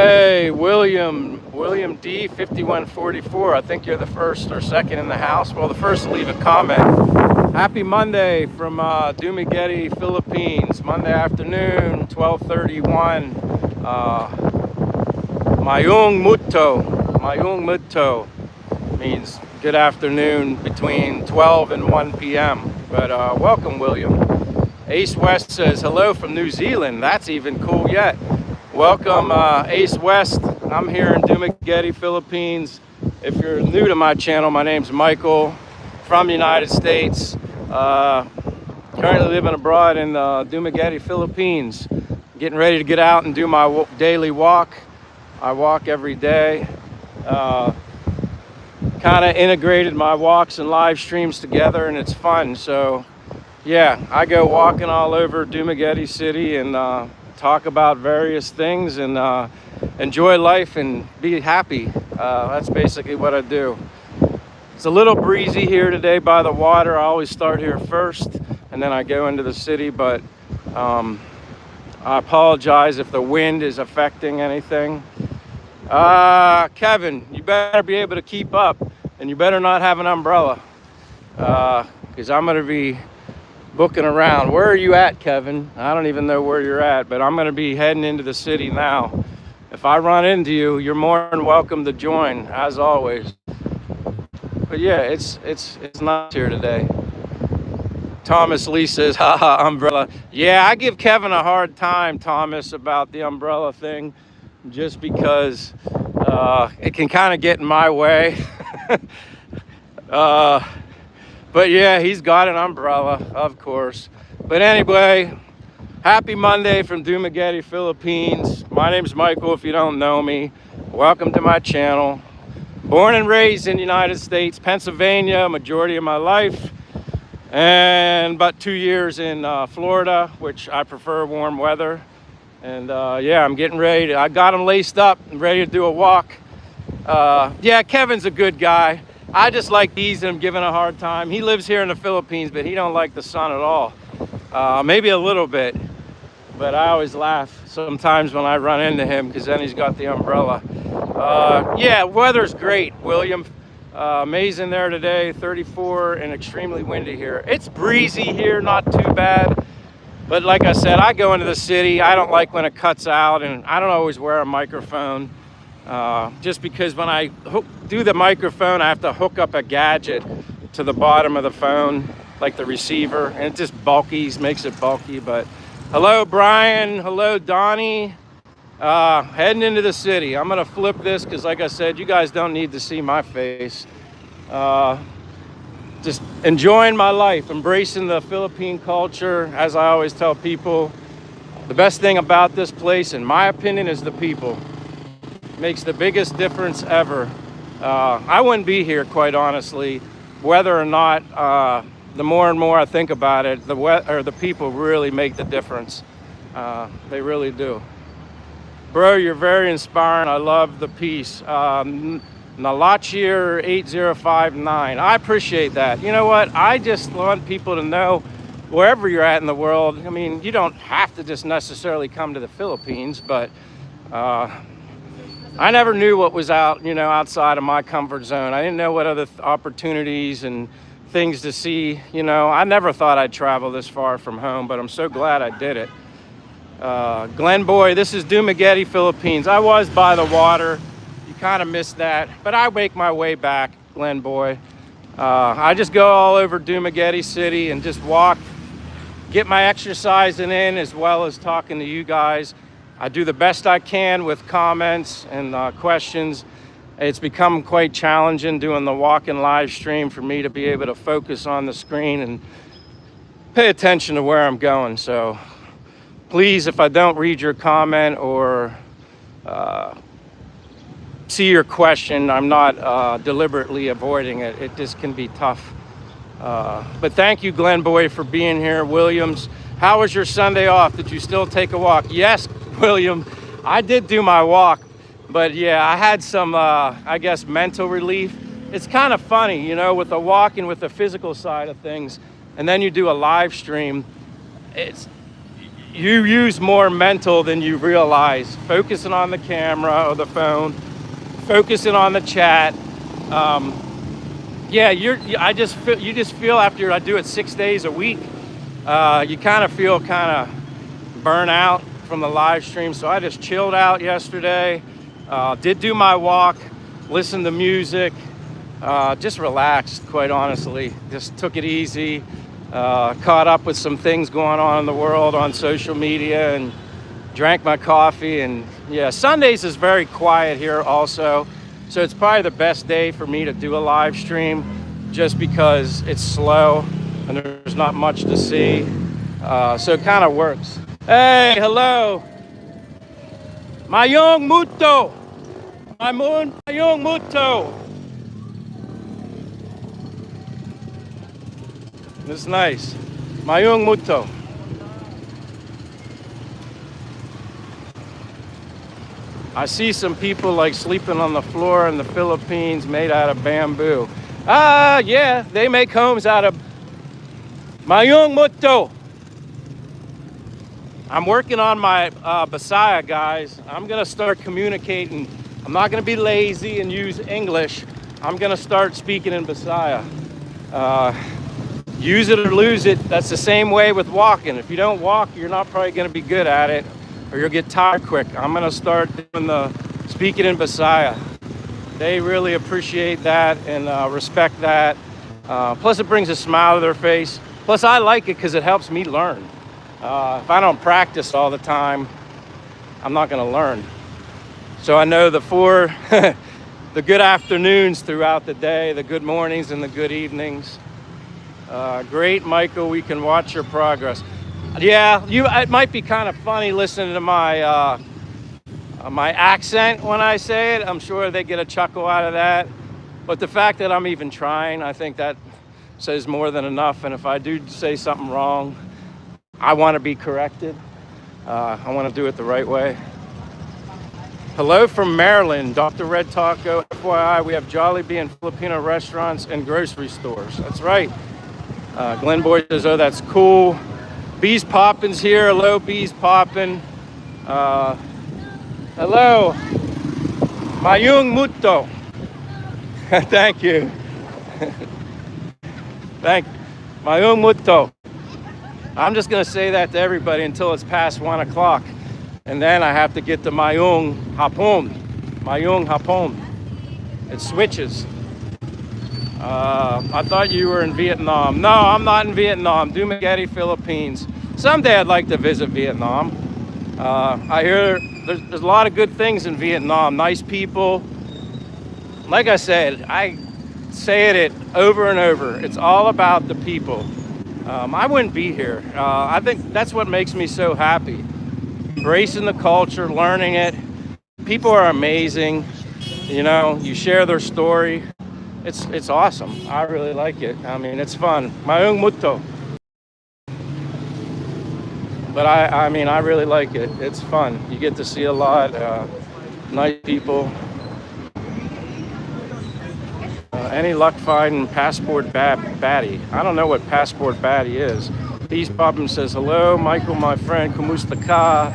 Hey, William D, 5144. I think you're the first or second in the house. Well, the first to leave a comment. Happy Monday from Dumaguete, Philippines. Monday afternoon, 12:31. Mayong Mutto means good afternoon between 12 and 1 p.m. But welcome, William. Ace West says hello from New Zealand. That's even cool yet. Welcome, Ace West. I'm here in Dumaguete, Philippines. If you're new to my channel, my name's Michael from the United States. Currently living abroad in Dumaguete, Philippines. Getting ready to get out and do my daily walk. I walk every day. Kind of integrated my walks and live streams together, and it's fun. So yeah, I go walking all over Dumaguete City and talk about various things and enjoy life and be happy. That's basically what I do. It's a little breezy here today by the water. I always start here first and then I go into the city, but I apologize if the wind is affecting anything. Kevin, you better be able to keep up, and you better not have an umbrella, because I'm going to be booking around. Where are you at, Kevin? I don't even know where you're at, but I'm going to be heading into the city now. If I run into you, you're more than welcome to join, as always. But yeah, it's nice here today. Thomas Lee says, haha, umbrella. Yeah, I give Kevin a hard time, Thomas, about the umbrella thing, just because it can kind of get in my way. But yeah, he's got an umbrella, of course. But anyway, happy Monday from Dumaguete, Philippines. My name's Michael, if you don't know me. Welcome to my channel. Born and raised in the United States, Pennsylvania, majority of my life. And about 2 years in Florida, which I prefer warm weather. And yeah, I'm getting ready. I got him laced up and ready to do a walk. Yeah, Kevin's a good guy. I just like teasing him, giving a hard time. He lives here in the Philippines, but he don't like the sun at all. Maybe a little bit, but I always laugh sometimes when I run into him because then he's got the umbrella. Yeah, weather's great, William. Amazing there today, 34 and extremely windy here. It's breezy here, not too bad. But like I said, I go into the city. I don't like when it cuts out, and I don't always wear a microphone. Just because when I do the microphone, I have to hook up a gadget to the bottom of the phone, like the receiver, and it just makes it bulky. But hello, Brian. Hello, Donnie. Heading into the city. I'm gonna flip this because, like I said, you guys don't need to see my face. Just enjoying my life, embracing the Philippine culture. As I always tell people, the best thing about this place, in my opinion, is the people. Makes the biggest difference ever. I wouldn't be here, quite honestly, whether or not, the more and more I think about it, the people really make the difference. They really do. Bro, you're very inspiring. I love the piece. Nalachir 8059. I appreciate that. You know what? I just want people to know, wherever you're at in the world, I mean, you don't have to just necessarily come to the Philippines, but I never knew what was outside of my comfort zone. I didn't know what other opportunities and things to see. I never thought I'd travel this far from home, but I'm so glad I did it. Glenn Boy, this is Dumaguete, Philippines. I was by the water. You kind of missed that, but I make my way back, Glenn Boy. I just go all over Dumaguete City and just walk, get my exercising in, as well as talking to you guys. I do the best I can with comments and questions. It's become quite challenging doing the walk and live stream for me to be able to focus on the screen and pay attention to where I'm going. So please, if I don't read your comment or see your question, I'm not deliberately avoiding it. It just can be tough. But thank you, Glenn Boy, for being here. Williams, how was your Sunday off? Did you still take a walk? Yes, William, I did do my walk, but yeah, I had some, I guess, mental relief. It's kind of funny, with the walking, with the physical side of things, and then you do a live stream. you use more mental than you realize. Focusing on the camera or the phone, focusing on the chat. Yeah, you just feel after I do it 6 days a week, you kind of feel kind of burnt out from the live stream. So I just chilled out yesterday, did do my walk, listened to music, just relaxed, quite honestly. Just took it easy, caught up with some things going on in the world on social media, and drank my coffee. And yeah, Sundays is very quiet here also. So it's probably the best day for me to do a live stream just because it's slow and there's not much to see. So it kind of works. Hey, hello. Mayong Muto. Mayong Muto. It's nice. Mayong Muto. I see some people like sleeping on the floor in the Philippines made out of bamboo. Yeah, they make homes out of Mayong Muto. I'm working on my Bisaya, guys. I'm gonna start communicating. I'm not gonna be lazy and use English. I'm gonna start speaking in Bisaya. Use it or lose it. That's the same way with walking. If you don't walk, you're not probably gonna be good at it, or you'll get tired quick. I'm gonna start doing the speaking in Bisaya. They really appreciate that and respect that. Plus it brings a smile to their face. Plus I like it because it helps me learn. If I don't practice all the time, I'm not gonna learn. So I know the the good afternoons throughout the day, the good mornings and the good evenings. Great, Michael, we can watch your progress. Yeah, it might be kind of funny listening to my my accent when I say it. I'm sure they get a chuckle out of that. But the fact that I'm even trying, I think that says more than enough. And if I do say something wrong, I want to be corrected. I want to do it the right way. Hello from Maryland, Dr. Red Taco. FYI, we have Jollibee and Filipino restaurants and grocery stores. That's right. Glenn Boy says, oh, that's cool. Bees Poppin's here. Hello, Bees Poppin. Hello. Mayong Muto. Thank you. Thank you. Mayong Muto. I'm just going to say that to everybody until it's past 1 o'clock. And then I have to get to Mayong Hapon. Mayong Hapon. It switches. I thought you were in Vietnam. No, I'm not in Vietnam. Dumaguete, Philippines. Someday I'd like to visit Vietnam. I hear there's a lot of good things in Vietnam. Nice people. Like I said, I say it over and over. It's all about the people. I wouldn't be here. I think that's what makes me so happy. Embracing the culture, learning it. People are amazing. You know, you share their story. It's awesome. I really like it. I mean, it's fun. Mayong Muto. But I mean, I really like it. It's fun. You get to see a lot. Nice people. Any luck finding passport baddie? I don't know what passport baddie is. Peace Poppin says, hello, Michael, my friend. Kumusta ka?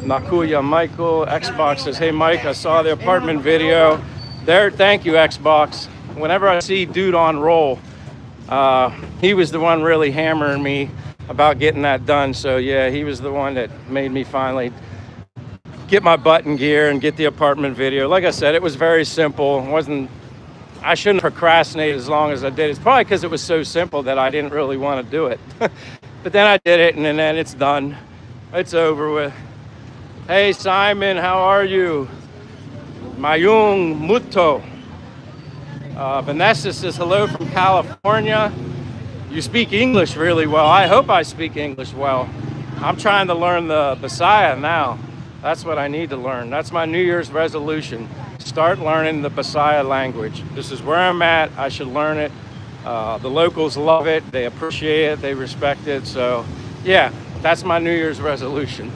Nakuya Michael. Xbox says, hey, Mike, I saw the apartment video. There, thank you, Xbox. Whenever I see Dude on Roll, he was the one really hammering me about getting that done. So yeah, he was the one that made me finally get my butt in gear and get the apartment video. Like I said, it was very simple. I shouldn't procrastinate as long as I did. It's probably because it was so simple that I didn't really want to do it. But then I did it, and then it's done. It's over with. Hey, Simon, how are you? Mayong Muto. Vanessa says, hello from California. You speak English really well. I hope I speak English well. I'm trying to learn the Bisaya now. That's what I need to learn. That's my New Year's resolution. Start learning the Bisaya language. This is where I'm at. I should learn it. The locals love it. They appreciate it. They respect it. So yeah, that's my New Year's resolution.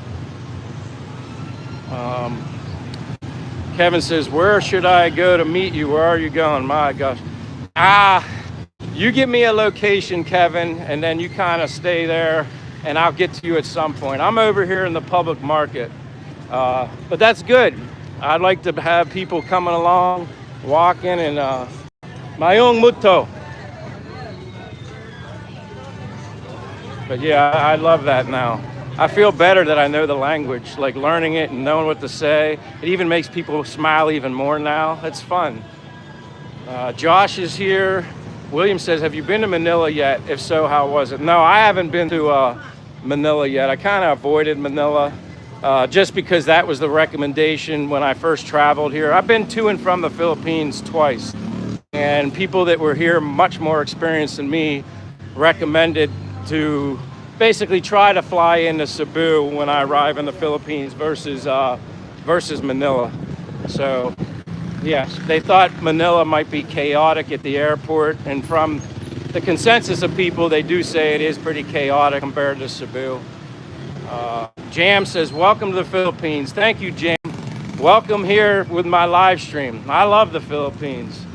Kevin says, where should I go to meet you? Where are you going? My gosh. You give me a location, Kevin, and then you kind of stay there and I'll get to you at some point. I'm over here in the public market, but that's good. I'd like to have people coming along, walking, and Mayong Muto. But yeah, I love that now. I feel better that I know the language, like learning it and knowing what to say. It even makes people smile even more now. It's fun. Josh is here. William says, have you been to Manila yet? If so, how was it? No, I haven't been to Manila yet. I kind of avoided Manila just because that was the recommendation when I first traveled here. I've been to and from the Philippines twice, and people that were here much more experienced than me recommended to basically try to fly into Cebu when I arrive in the Philippines versus Manila. So yes, they thought Manila might be chaotic at the airport, and from the consensus of people, they do say it is pretty chaotic compared to Cebu. Jam says, welcome to the Philippines. Thank you, Jam. Welcome here with my live stream. I love the Philippines.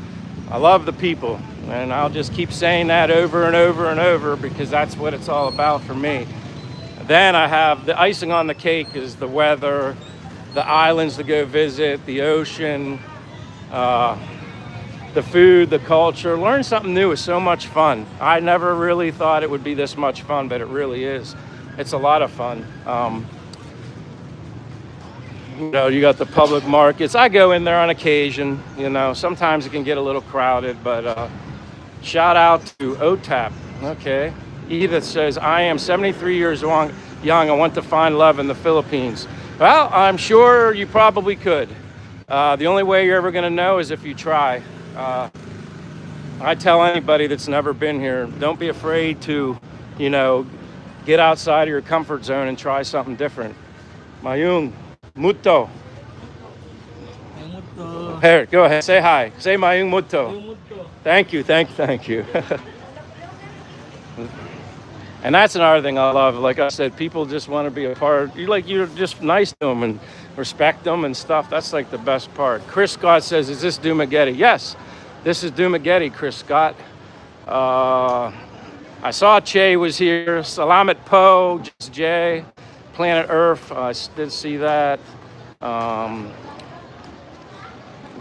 I love the people. And I'll just keep saying that over and over and over because that's what it's all about for me. Then I have the icing on the cake is the weather, the islands to go visit, the ocean, the food, the culture. Learn something new is so much fun. I never really thought it would be this much fun, but it really is. It's a lot of fun. You got the public markets. I go in there on occasion. Sometimes it can get a little crowded, but shout out to OTAP. Okay. Edith says, I am 73 years young. I want to find love in the Philippines. Well, I'm sure you probably could. The only way you're ever going to know is if you try. I tell anybody that's never been here, don't be afraid to, get outside of your comfort zone and try something different. Mayung Muto. Here, go ahead. Say hi. Say Mayung Muto. Thank you. And that's another thing I love. Like I said, people just want to be a part. You're just nice to them and respect them and stuff. That's like the best part. Chris Scott says, is this Dumaguete? Yes, this is Dumaguete, Chris Scott. I saw Che was here. Salamat Po, just Jay. Planet Earth, I did see that.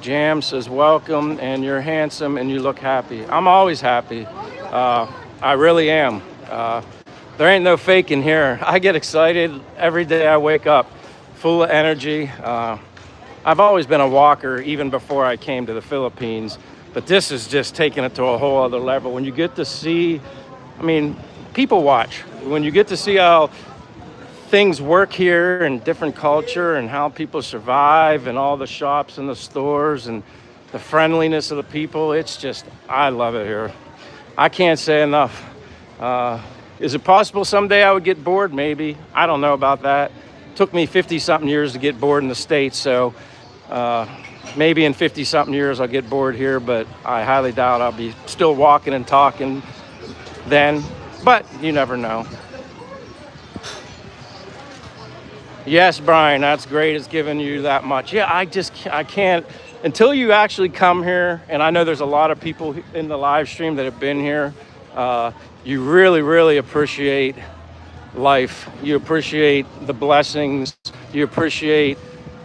Jam says, welcome, and you're handsome and you look happy. I'm always happy. I really am. There ain't no faking here. I get excited every day I wake up, full of energy. I've always been a walker even before I came to the Philippines, but this is just taking it to a whole other level. When you get to see, people watch. When you get to see how things work here and different culture and how people survive and all the shops and the stores and the friendliness of the people, it's just, I love it here. I can't say enough. Is it possible someday I would get bored? Maybe. I don't know about that. It took me 50-something years to get bored in the States, so maybe in 50-something years I'll get bored here, but I highly doubt I'll be still walking and talking then, but you never know. Yes, Brian, that's great. It's giving you that much. Yeah, I can't, until you actually come here, and I know there's a lot of people in the live stream that have been here, you really, really appreciate life. You appreciate the blessings. You appreciate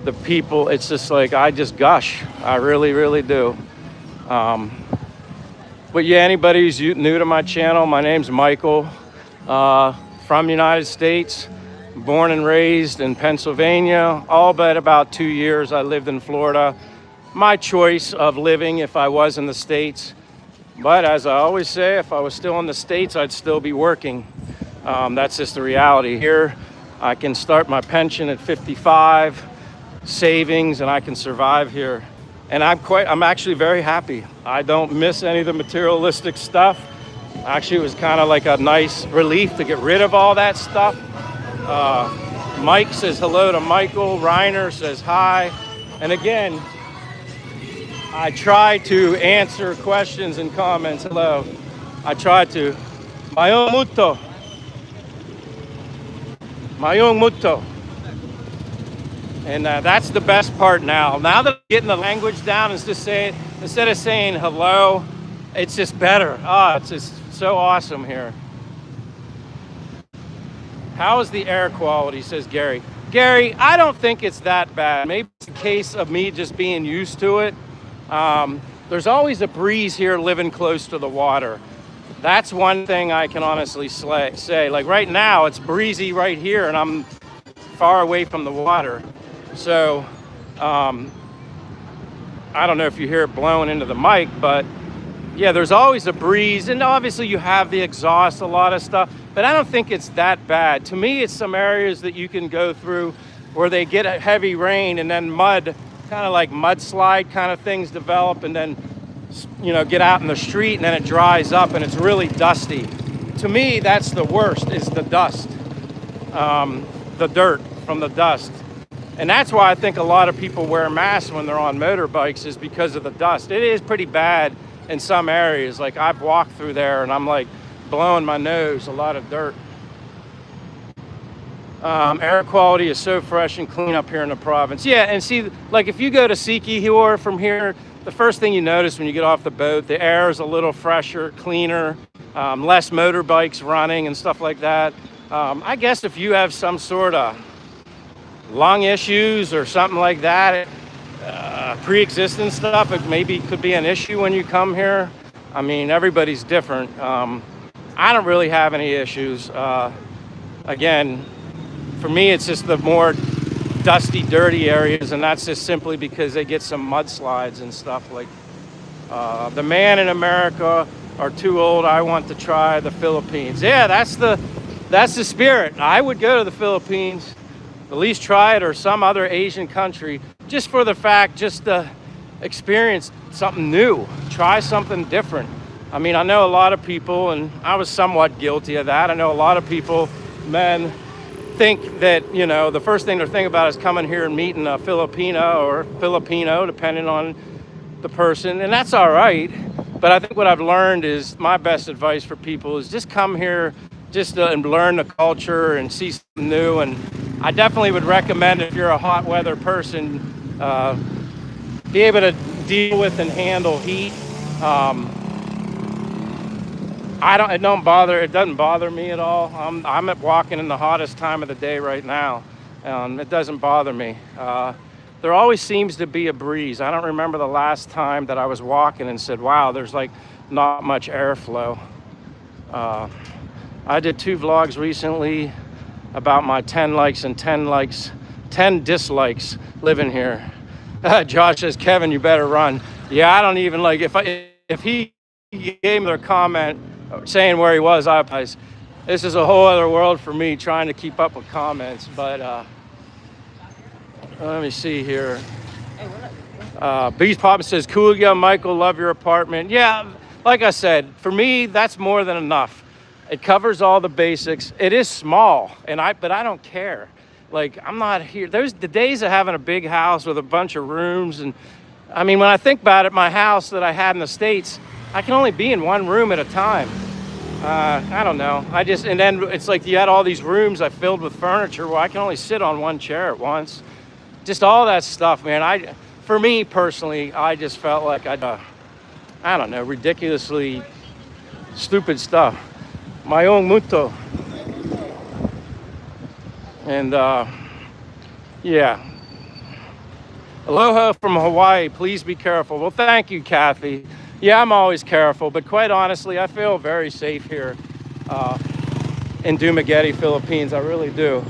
the people. It's just like, I just gush. I really, really do. But yeah, anybody who's new to my channel, my name's Michael, from the United States. Born and raised in Pennsylvania, all but about 2 years I lived in Florida. My choice of living if I was in the States. But as I always say, if I was still in the States, I'd still be working. That's just the reality. Here, I can start my pension at 55, savings, and I can survive here. And I'm actually very happy. I don't miss any of the materialistic stuff. Actually, it was kind of like a nice relief to get rid of all that stuff. Mike says hello to Michael. Reiner says hi. And again, I try to answer questions and comments. Hello. I try to. Mayong Muto. Mayong Muto. And that's the best part now. Now that I'm getting the language down, instead of saying hello, it's just better. It's just so awesome here. How is the air quality, says Gary. Gary, I don't think it's that bad. Maybe it's a case of me just being used to it. There's always a breeze here living close to the water. That's one thing I can honestly say. Like right now, it's breezy right here and I'm far away from the water. So, I don't know if you hear it blowing into the mic, but yeah, there's always a breeze, and obviously you have the exhaust, a lot of stuff, but I don't think it's that bad. To me, it's some areas that you can go through where they get a heavy rain and then mud, kind of like mudslide kind of things develop, and then, you know, get out in the street and then it dries up and it's really dusty. To me, that's the worst, is the dust, the dirt from the dust. And that's why I think a lot of people wear masks when they're on motorbikes, is because of the dust. It is pretty bad in some areas. Like I've walked through there and I'm like blowing my nose, a lot of dirt. Air quality is so fresh and clean up here in the province. Yeah, and see, like if you go to Sikihor from here, the first thing you notice when you get off the boat, the air is a little fresher, cleaner, less motorbikes running and stuff like that. I guess if you have some sort of lung issues or something like that, pre-existing stuff, it maybe could be an issue when you come here. I mean, everybody's different. I don't really have any issues. Again, for me, it's just the more dusty, dirty areas, and that's just simply because they get some mudslides and stuff. Like the man in America are too old. I want to try the Philippines. Yeah, that's the spirit. I would go to the Philippines, at least try it, or some other Asian country, just for the fact, just to experience something new, try something different. I mean, I know a lot of people, and I was somewhat guilty of that. I know a lot of people, men, think that, you know, the first thing they're thinking about is coming here and meeting a Filipina or Filipino, depending on the person, and that's all right. But I think what I've learned is my best advice for people is just come here just to learn the culture and see something new. And I definitely would recommend, if you're a hot weather person, be able to deal with and handle heat. It doesn't bother me at all. I'm walking in the hottest time of the day right now. It doesn't bother me. There always seems to be a breeze. I don't remember the last time that I was walking and said, wow, there's like not much airflow. I did 2 vlogs recently about my 10 likes and 10 dislikes living here. Josh says, Kevin, you better run. Yeah, I don't even like, if he gave me a comment saying where he was, I apologize. This is a whole other world for me, trying to keep up with comments. But let me see here. Beast Pop says, cool, yeah, Michael, love your apartment. Yeah, like I said, for me, that's more than enough. It covers all the basics. It is small, but I don't care. Like, I'm not here. There's the days of having a big house with a bunch of rooms. And I mean, when I think about it, my house that I had in the States, I can only be in one room at a time. I don't know. And then it's like you had all these rooms I filled with furniture. Well, I can only sit on one chair at once. Just all that stuff, man. For me personally, I just felt like I don't know, ridiculously stupid stuff. My own muto. And yeah. Aloha from Hawaii. Please be careful. Well, thank you, Kathy. Yeah, I'm always careful, but quite honestly, I feel very safe here in Dumaguete, Philippines. I really do.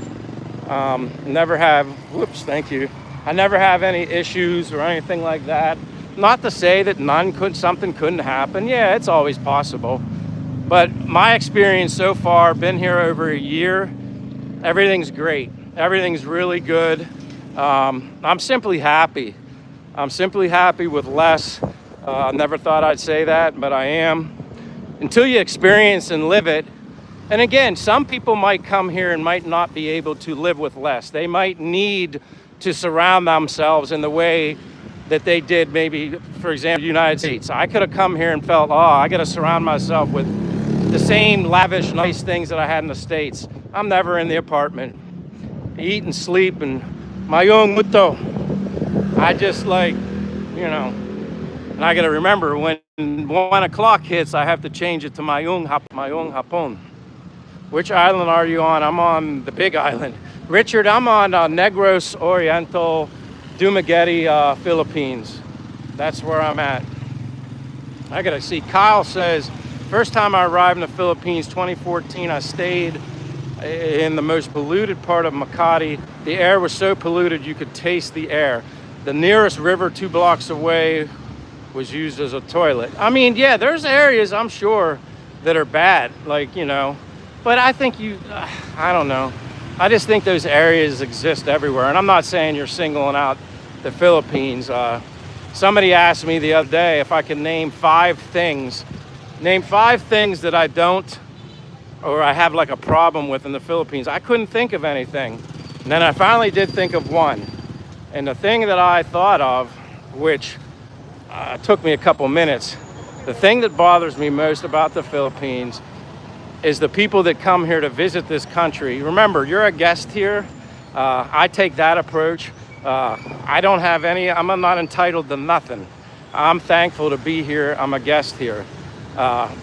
Never have, thank you. I never have any issues or anything like that. Not to say that something couldn't happen. Yeah, it's always possible. But my experience so far, been here over a year, everything's great. Everything's really good. I'm simply happy. I'm simply happy with less. I never thought I'd say that, but I am. Until you experience and live it. And again, some people might come here and might not be able to live with less. They might need to surround themselves in the way that they did, maybe, for example, the United States. I could have come here and felt, I got to surround myself with the same lavish, nice things that I had in the States. I'm never in the apartment. Eat and sleep and my own muto. I just and I got to remember when 1 o'clock hits, I have to change it to my own hapon. Which island are you on? I'm on the big island. Richard, I'm on Negros Oriental, Dumaguete, Philippines. That's where I'm at. I gotta see. Kyle says, first time I arrived in the Philippines, 2014, I stayed in the most polluted part of Makati. The air was so polluted you could taste the air. The nearest river 2 blocks away was used as a toilet. I mean, yeah, there's areas I'm sure that are bad, like, you know, but I think I don't know. I just think those areas exist everywhere. And I'm not saying you're singling out the Philippines. Somebody asked me the other day if I could name 5 things that I don't, or I have like a problem with in the Philippines. I couldn't think of anything. And then I finally did think of one. And the thing that I thought of, which took me a couple minutes, the thing that bothers me most about the Philippines is the people that come here to visit this country. Remember, you're a guest here. I take that approach. I don't have any, I'm not entitled to nothing. I'm thankful to be here. I'm a guest here.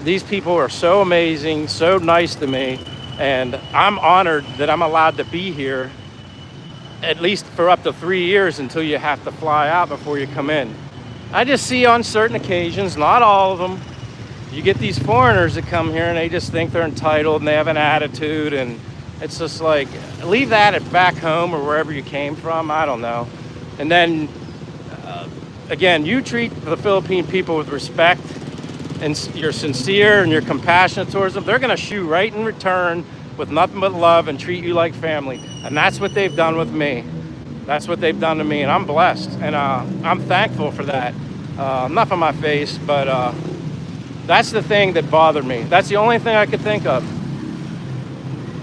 These people are so amazing, so nice to me, and I'm honored that I'm allowed to be here at least for up to 3 years until you have to fly out before you come in. I just see on certain occasions, not all of them, you get these foreigners that come here and they just think they're entitled and they have an attitude, and it's just like, leave that at back home or wherever you came from, I don't know. And then, again, you treat the Philippine people with respect and you're sincere and you're compassionate towards them, they're gonna shoot right in return with nothing but love and treat you like family. And that's what they've done with me. That's what they've done to me, and I'm blessed, and I'm thankful for that. Enough on my face, but that's the thing that bothered me. That's the only thing I could think of.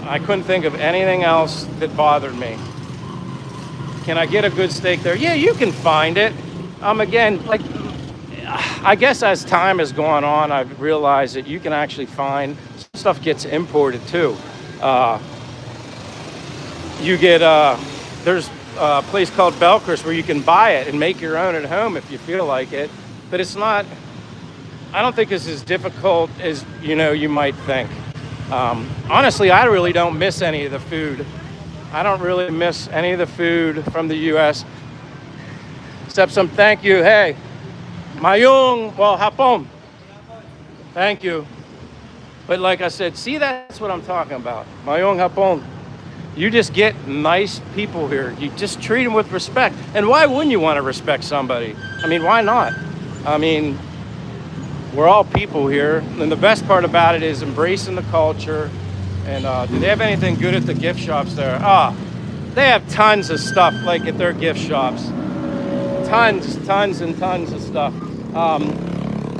I couldn't think of anything else that bothered me. Can I get a good steak there? Yeah, you can find it. Again, like, I guess as time has gone on, I've realized that you can actually find stuff gets imported too. You get there's a place called Belkers where you can buy it and make your own at home if you feel like it. But it's not. I don't think it's as difficult as you might think. Honestly, I really don't miss any of the food. I don't really miss any of the food from the U.S. except some thank you. Hey, mayong hapon. Thank you. But like I said, see, that's what I'm talking about. Mayong hapon. You just get nice people here. You just treat them with respect. And why wouldn't you want to respect somebody? I mean, why not? I mean, we're all people here. And the best part about it is embracing the culture. And do they have anything good at the gift shops there? They have tons of stuff like at their gift shops. Tons and tons of stuff.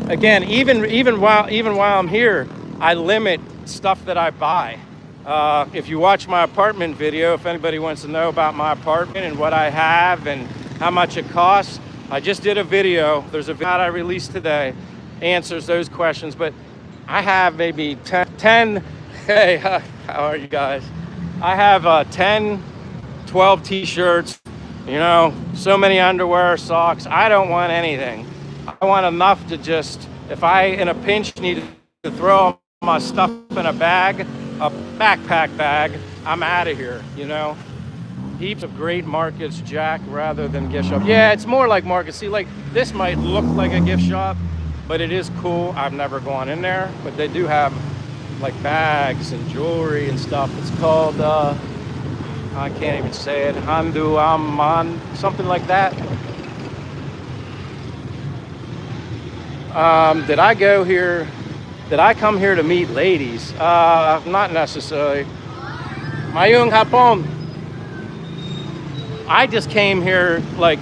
Again, even while I'm here, I limit stuff that I buy. If you watch my apartment video, if anybody wants to know about my apartment and what I have and how much it costs, I just did a video. There's a video I released today, answers those questions. But I have maybe 10 hey, how are you guys? I have 10, 12 t-shirts, so many underwear, socks. I don't want anything. I want enough to just, if I, in a pinch, need to throw my stuff in a bag, a backpack bag, I'm out of here, Heaps of great markets, Jack, rather than gift shop. Yeah, it's more like markets. See, like, this might look like a gift shop, but it is cool. I've never gone in there, but they do have, like, bags and jewelry and stuff. It's called, I can't even say it, Handu Amman, something like that. Did I go here? Did I come here to meet ladies? Not necessarily. Mayong hapon. I just came here, like,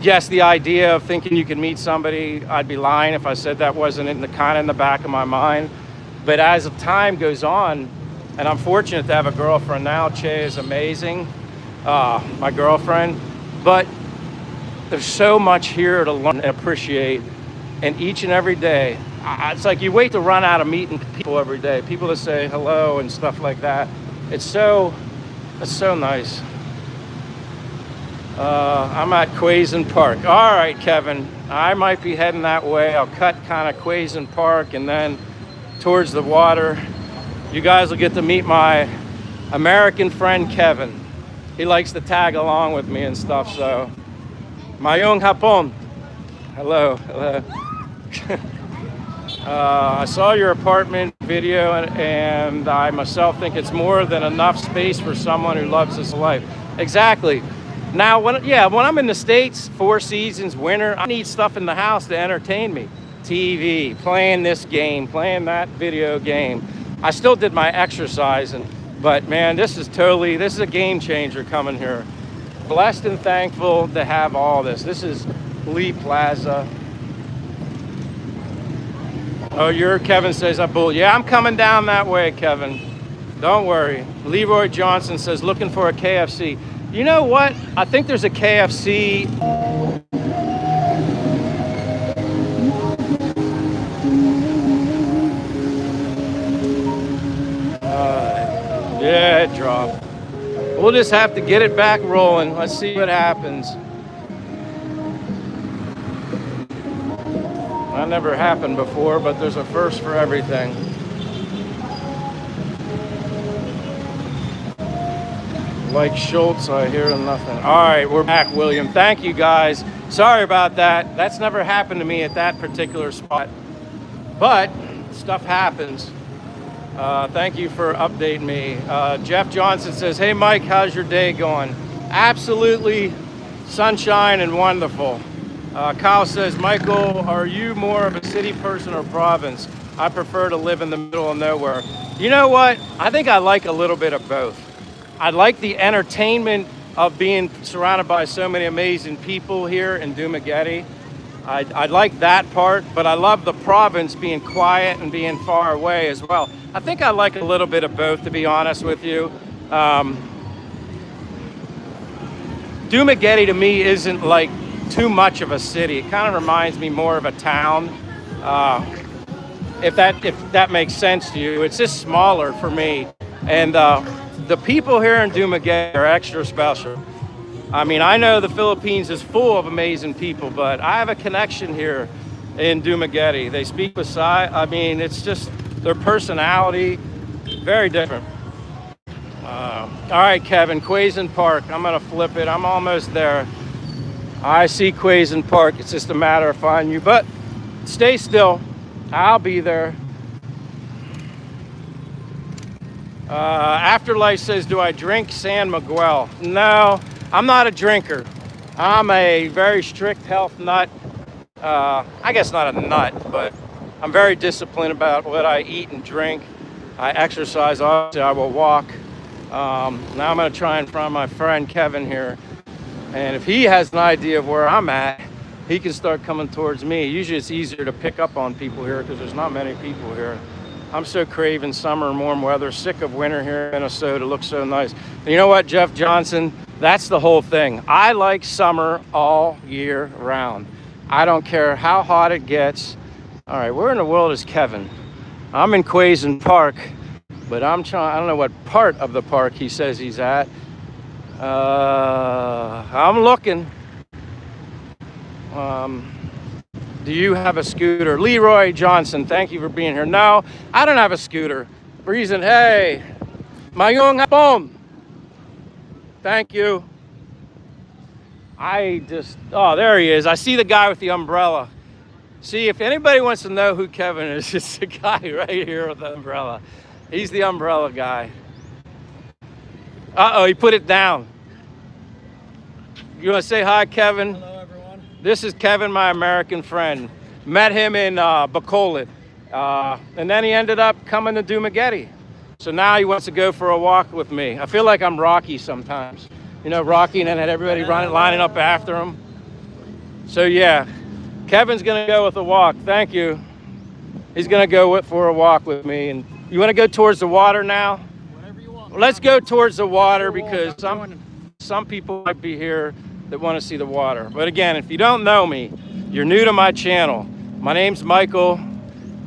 yes, the idea of thinking you could meet somebody, I'd be lying if I said that wasn't in the back of my mind. But as the time goes on, and I'm fortunate to have a girlfriend now, Che is amazing, my girlfriend, but there's so much here to learn and appreciate, and each and every day, it's like you wait to run out of meeting people every day, people that say hello and stuff like that. It's so nice. I'm at Quaison Park. All right, Kevin, I might be heading that way. I'll cut kind of Quaison Park and then towards the water. You guys will get to meet my American friend Kevin. He likes to tag along with me and stuff, so. Mayong hapon. Hello, hello. I saw your apartment video, and I myself think it's more than enough space for someone who loves this life. Exactly. Now, when I'm in the States, 4 seasons, winter, I need stuff in the house to entertain me. TV, playing this game, playing that video game. I still did my exercising, but man, this is a game changer coming here. Blessed and thankful to have all this. This is Lee Plaza. Oh, Kevin says, yeah, I'm coming down that way, Kevin. Don't worry. Leroy Johnson says, looking for a KFC. You know what? I think there's a KFC. Yeah, it dropped. We'll just have to get it back rolling. Let's see what happens. That never happened before, but there's a first for everything. Like Schultz, I hear nothing. All right, we're back, William. Thank you, guys. Sorry about that. That's never happened to me at that particular spot. But stuff happens. Thank you for updating me. Jeff Johnson says, hey, Mike, how's your day going? Absolutely sunshine and wonderful. Kyle says, Michael, are you more of a city person or province? I prefer to live in the middle of nowhere. You know what? I think I like a little bit of both. I like the entertainment of being surrounded by so many amazing people here in Dumaguete. I like that part, but I love the province being quiet and being far away as well. I think I like a little bit of both, to be honest with you. Dumaguete to me isn't like too much of a city. It kind of reminds me more of a town. If that makes sense to you. It's just smaller for me. And the people here in Dumaguete are extra special. I mean, I know the Philippines is full of amazing people, but I have a connection here in Dumaguete. They speak with I mean, it's just their personality, very different. All right, Kevin, Quaison Park. I'm gonna flip it. I'm almost there. I see Quaison Park. It's just a matter of finding you, but stay still. I'll be there. Afterlife says, do I drink San Miguel? No, I'm not a drinker. I'm a very strict health nut. I guess not a nut, but I'm very disciplined about what I eat and drink. I exercise, obviously I will walk. Now I'm gonna try and find my friend Kevin here. And if he has an idea of where I'm at, he can start coming towards me. Usually it's easier to pick up on people here because there's not many people here. I'm so craving summer and warm weather, sick of winter here in Minnesota. It looks so nice. And you know what, Jeff Johnson? That's the whole thing. I like summer all year round. I don't care how hot it gets. All right, where in the world is Kevin? I'm in Quaison Park, but I don't know what part of the park he says he's at. I'm looking. Do you have a scooter? Leroy Johnson, thank you for being here. No, I don't have a scooter. Reason, hey, mayong hapon. Thank you. Oh, there he is. I see the guy with the umbrella. See, if anybody wants to know who Kevin is, it's the guy right here with the umbrella. He's the umbrella guy. Uh-oh, he put it down. You want to say hi, Kevin? Hello, everyone. This is Kevin, my American friend. Met him in Bacolod. And then he ended up coming to Dumaguete. So now he wants to go for a walk with me. I feel like I'm Rocky sometimes. You know, Rocky, and then had everybody lining up after him. So yeah, Kevin's gonna go with a walk. Thank you. He's gonna go for a walk with me. And you wanna go towards the water now? Whatever you want. Let's go towards the water because some people might be here that want to see the water. But again, if you don't know me, you're new to my channel. My name's Michael,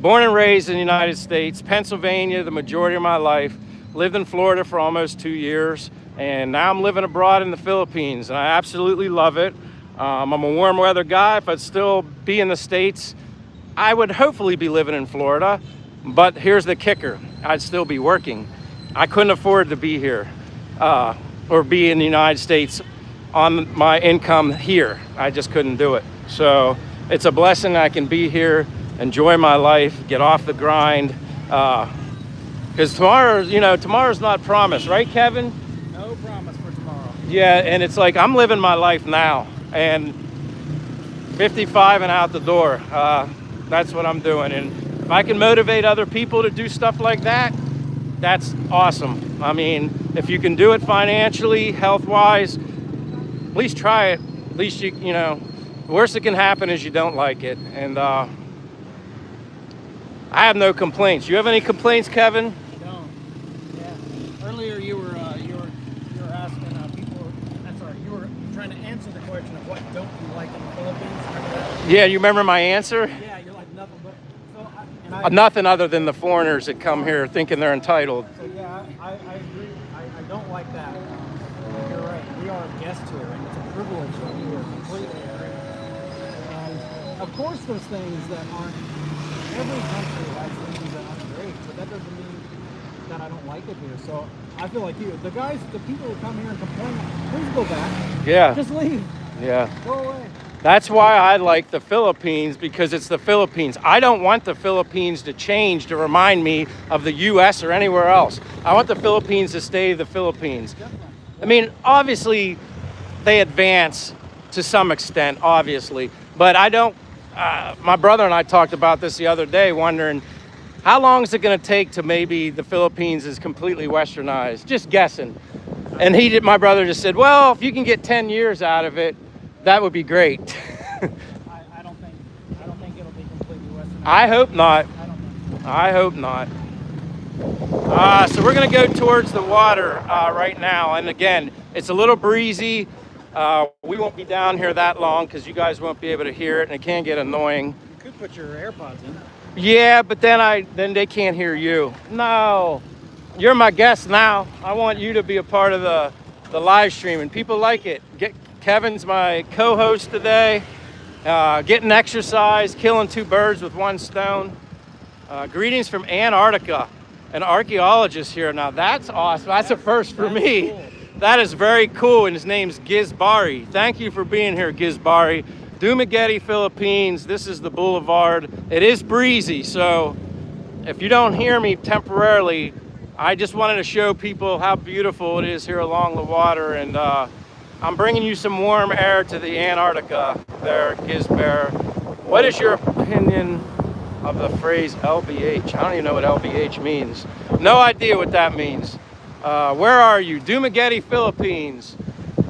born and raised in the United States, Pennsylvania, the majority of my life. Lived in Florida for almost 2 years, and now I'm living abroad in the Philippines, and I absolutely love it. I'm a warm weather guy. If I'd still be in the States, I would hopefully be living in Florida. But here's the kicker. I'd still be working. I couldn't afford to be here or be in the United States on my income here. I just couldn't do it. So it's a blessing I can be here, enjoy my life, get off the grind. Because tomorrow's not promised, right, Kevin? No promise for tomorrow. Yeah, and it's like I'm living my life now, and 55 and out the door. That's what I'm doing. And if I can motivate other people to do stuff like that, that's awesome. I mean, if you can do it financially, health-wise, at least try it. At least the worst that can happen is you don't like it. And I have no complaints. You have any complaints, Kevin? No. Yeah. Earlier you were asking people. You were trying to answer the question of what don't you like in the Philippines. Remember that? Yeah, you remember my answer? Yeah, you're like nothing but. Nothing other than the foreigners that come here thinking they're entitled. So yeah, I agree. I don't like that. You're right. We are guests here, and it's a privilege that we are completely here. And of course, there's things that aren't. Every country has things that aren't great, but that doesn't mean that I don't like it here. So I feel like you. The people who come here and complain, please go back. Yeah. Just leave. Yeah. Go away. That's why I like the Philippines, because it's the Philippines. I don't want the Philippines to change to remind me of the U.S. or anywhere else. I want the Philippines to stay the Philippines. I mean, obviously, they advance to some extent, obviously. But I don't, my brother and I talked about this the other day, wondering, how long is it going to take to maybe the Philippines is completely westernized? Just guessing. And my brother just said, well, if you can get 10 years out of it, that would be great. I don't think it'll be completely westernized. I hope not. I hope not. So we're gonna go towards the water right now. And again, it's a little breezy. We won't be down here that long because you guys won't be able to hear it, and it can get annoying. You could put your AirPods in. Yeah, but then they can't hear you. No, you're my guest now. I want you to be a part of the live stream, and people like it. Kevin's my co-host today, getting exercise, killing two birds with one stone. Greetings from Antarctica, an archaeologist here. Now that's awesome. That's a first for me. Cool. That is very cool, and his name's Gizbari. Thank you for being here, Gizbari. Dumaguete, Philippines. This is the boulevard. It is breezy, so if you don't hear me temporarily, I just wanted to show people how beautiful it is here along the water, and I'm bringing you some warm air to the Antarctica there, Gizbear. What is your opinion of the phrase LBH? I don't even know what LBH means. No idea what that means. Where are you? Dumaguete, Philippines.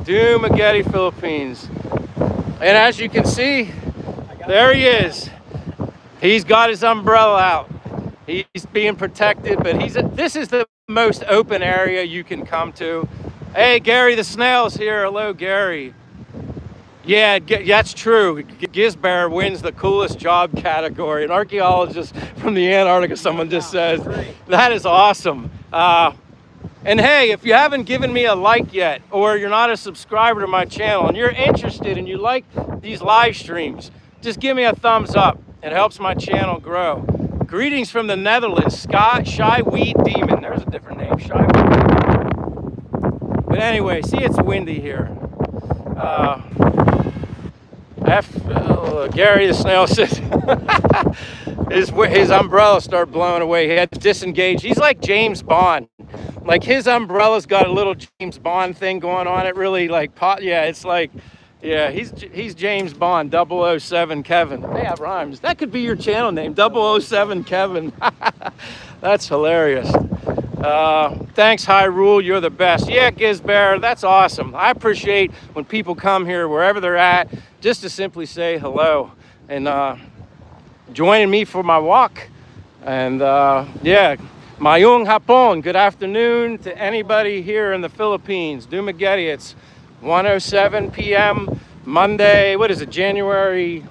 Dumaguete, Philippines. And as you can see, there he is. He's got his umbrella out. He's being protected, but this is the most open area you can come to. Hey, Gary the Snail's here. Hello, Gary. Yeah, that's true. Gizbear wins the coolest job category. An archaeologist from the Antarctica, someone just says. That is awesome. And hey, if you haven't given me a like yet, or you're not a subscriber to my channel, and you're interested and you like these live streams, just give me a thumbs up. It helps my channel grow. Greetings from the Netherlands, Shy Weed Demon. There's a different name, Shy Weed Demon. But anyway, see, it's windy here. Gary the Snail says his umbrella started blowing away. He had to disengage. He's like James Bond. Like his umbrella's got a little James Bond thing going on. It really it's like, yeah, he's James Bond, 007 Kevin. Hey, that rhymes. That could be your channel name, 007 Kevin. That's hilarious. Thanks, Hyrule, you're the best. Yeah, Gizbear, that's awesome. I appreciate when people come here, wherever they're at, just to simply say hello and joining me for my walk. And yeah, Mayung Hapon, good afternoon to anybody here in the Philippines. Dumaguete, it's 1:07 p.m. Monday, what is it, January?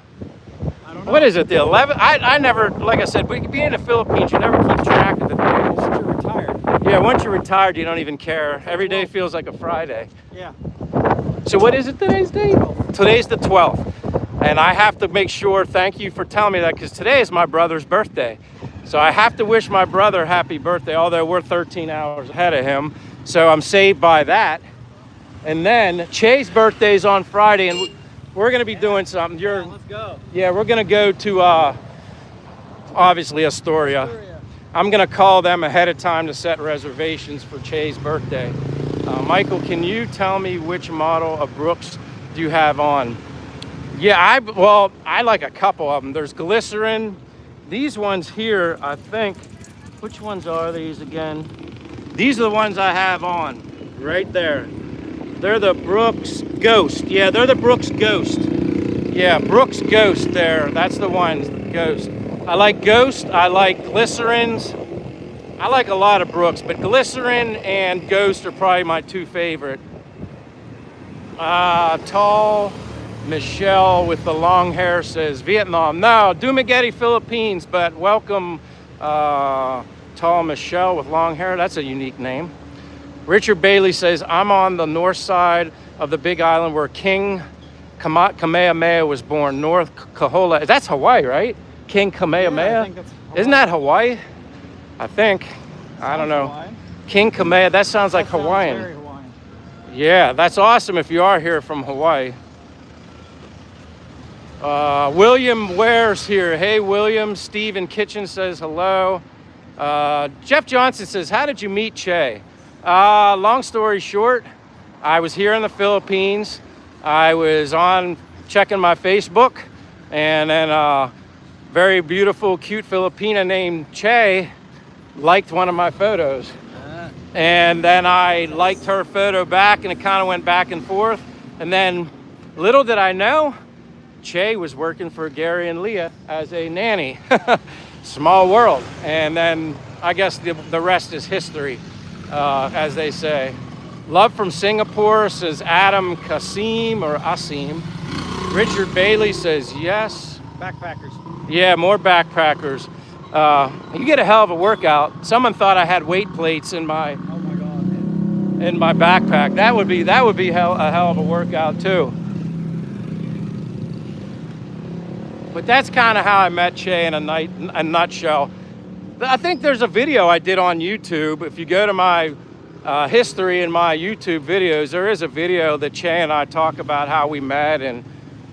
I don't know. What is it, the 11th? I never, like I said, being in the Philippines, you never keep track of the days. Once you're retired. Yeah, once you're retired, you don't even care. Every day feels like a Friday. Yeah. So what is it today's date? Today's the 12th. And I have to make sure, thank you for telling me that, because today is my brother's birthday. So I have to wish my brother happy birthday, although we're 13 hours ahead of him. So I'm saved by that. And then Che's birthday's on Friday, and we're going to be doing something. Let's go. Yeah, we're going to go to, obviously, Astoria. I'm going to call them ahead of time to set reservations for Che's birthday. Michael, can you tell me which model of Brooks do you have on? Yeah, I like a couple of them. There's Glycerin. These ones here, I think, which ones are these again? These are the ones I have on, right there. They're the Brooks Ghost. Yeah, they're the Brooks Ghost. Yeah, Brooks Ghost there. That's the ones, Ghost. I like Ghost. I like Glycerins. I like a lot of Brooks, but Glycerin and Ghost are probably my two favorite. Tall Michelle with the long hair says Vietnam. No, Dumaguete, Philippines, but welcome, Tall Michelle with long hair. That's a unique name. Richard Bailey says, I'm on the north side of the Big Island where King Kamehameha was born, North Kahola. That's Hawaii, right? King Kamehameha? Yeah, I think that's Hawaii. Isn't that Hawaii? I think. I don't know. Hawaiian. King Kamehameha, that sounds like That sounds Hawaiian. very Hawaiian. Yeah, that's awesome if you are here from Hawaii. William Ware's here. Hey, William. Stephen Kitchen says hello. Jeff Johnson says, how did you meet Che? Long story short, I was here in the Philippines. I was on checking my Facebook, and then a very beautiful, cute Filipina named Che liked one of my photos. And then I liked her photo back, and it kind of went back and forth. And then, little did I know, Che was working for Gary and Leah as a nanny. Small world. And then I guess the rest is history, as they say. Love from Singapore says Adam Kasim or Asim. Richard Bailey says yes. Backpackers. Yeah, more backpackers. You get a hell of a workout. Someone thought I had weight plates in my Oh my God, man. in my backpack. That would be a hell of a workout too. But that's kind of how I met Che in a nutshell. I think there's a video I did on YouTube. If you go to my history in my YouTube videos, there is a video that Che and I talk about how we met. And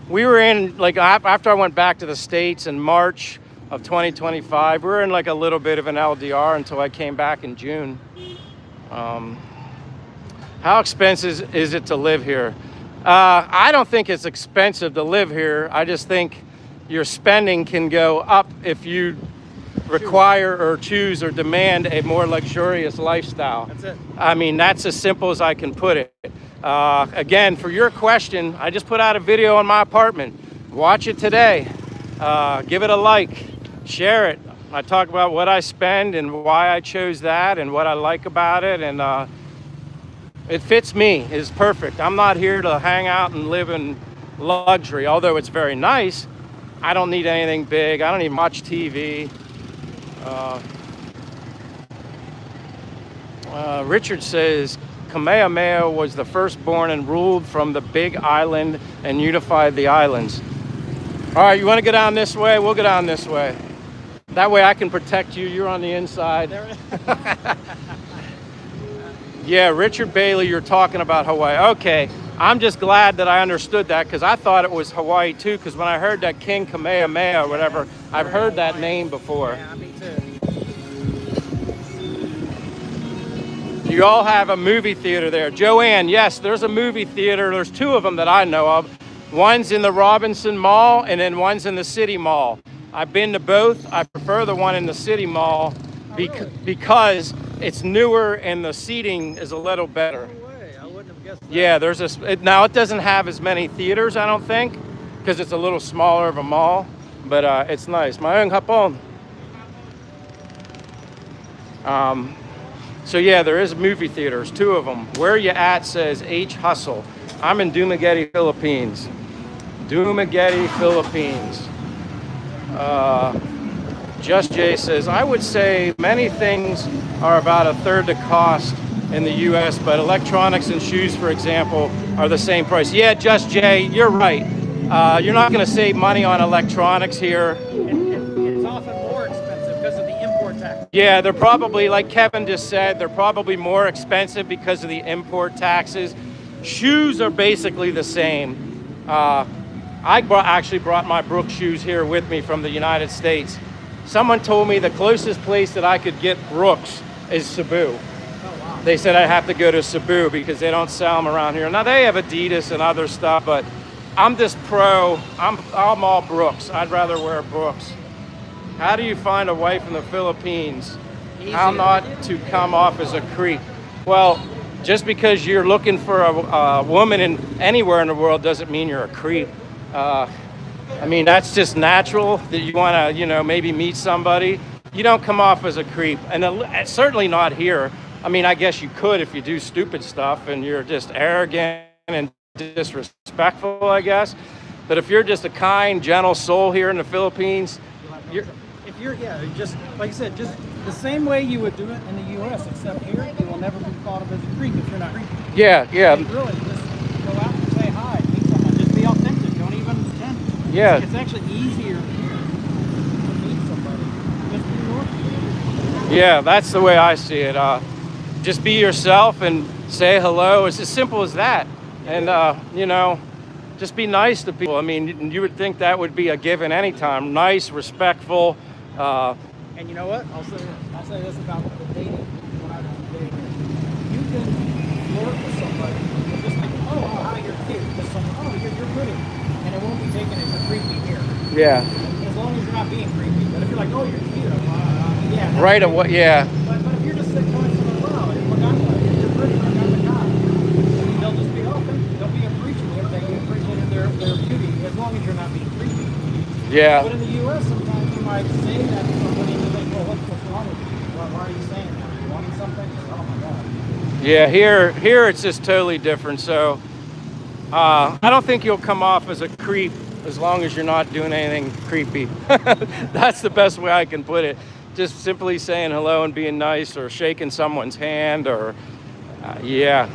we were in, like, after I went back to the States in March of 2025, we were in like a little bit of an LDR until I came back in June. How expensive is it to live here? I don't think it's expensive to live here. I just think your spending can go up if you require or choose or demand a more luxurious lifestyle. That's it. I mean, that's as simple as I can put it. Again, for your question, I just put out a video on my apartment. Watch it today. Give it a like. Share it. I talk about what I spend and why I chose that and what I like about it. And it fits me. It's perfect. I'm not here to hang out and live in luxury, although it's very nice. I don't need anything big. I don't even watch TV. Richard says, Kamehameha was the firstborn and ruled from the Big Island and unified the islands. All right, you want to go down this way? We'll go down this way. That way I can protect you. You're on the inside. Yeah, Richard Bailey, you're talking about Hawaii. Okay, I'm just glad that I understood that because I thought it was Hawaii too, because when I heard that King Kamehameha or whatever, I've heard that name before. Yeah, me too. You all have a movie theater there. Joanne, yes, there's a movie theater. There's two of them that I know of. One's in the Robinson Mall and then one's in the City Mall. I've been to both. I prefer the one in the City Mall because it's newer and the seating is a little better. No way. I wouldn't have guessed that. Yeah, now it doesn't have as many theaters, I don't think, because it's a little smaller of a mall, but it's nice. Mayong hapon. So yeah, there is movie theaters, two of them. Where you at says H Hustle. I'm in Dumaguete, Philippines. Dumaguete, Philippines. Just Jay says, I would say many things are about a third the cost in the US, but electronics and shoes, for example, are the same price. Yeah, Just Jay, you're right. You're not gonna save money on electronics here. It's often more expensive because of the Yeah, they're probably, like Kevin just said, they're probably more expensive because of the import taxes. Shoes are basically the same. Actually brought my Brooks shoes here with me from the United States. Someone told me the closest place that I could get Brooks is Cebu. Oh wow. They said I'd have to go to Cebu because they don't sell them around here. Now they have Adidas and other stuff, but I'm just pro. I'm all Brooks. I'd rather wear Brooks. How do you find a wife in the Philippines? Easy. How not to come off as a creep? Well, just because you're looking for a woman in anywhere in the world doesn't mean you're a creep. I mean, that's just natural that you want to, maybe meet somebody. You don't come off as a creep, and certainly not here. I mean, I guess you could if you do stupid stuff and you're just arrogant and disrespectful, I guess. But if you're just a kind, gentle soul here in the Philippines, If you're, yeah, just like I said, just the same way you would do it in the U.S., except here you will never be thought of as a creep if you're not creepy. yeah. Like, really, just go out and say hi, meet someone, just be authentic. Don't even pretend. Yeah. It's actually easier here to meet somebody. Just be normal. Yeah, that's the way I see it. Just be yourself and say hello. It's as simple as that. And, just be nice to people. I mean, you would think that would be a given anytime. Nice, respectful. And you know what? I'll say this about the dating. When I was dating, you can flirt with somebody and just like, oh, hi, you're cute. Just someone, oh, you're pretty, and it won't be taken as you're creepy here. Yeah. As long as you're not being creepy. But if you're like, oh, you're cute, yeah. Right away, yeah. But if you're just sitting going to wow, you're pretty, maganda ka. They'll just be open. They'll be appreciative. They appreciate their beauty as long as you're not being creepy. Yeah. But in the U.S., sometimes you might say that to somebody and you think, well, what's wrong with you? Why are you saying that? Are you wanting something? Oh my God. Yeah, here it's just totally different. So I don't think you'll come off as a creep as long as you're not doing anything creepy. That's the best way I can put it. Just simply saying hello and being nice, or shaking someone's hand, or yeah.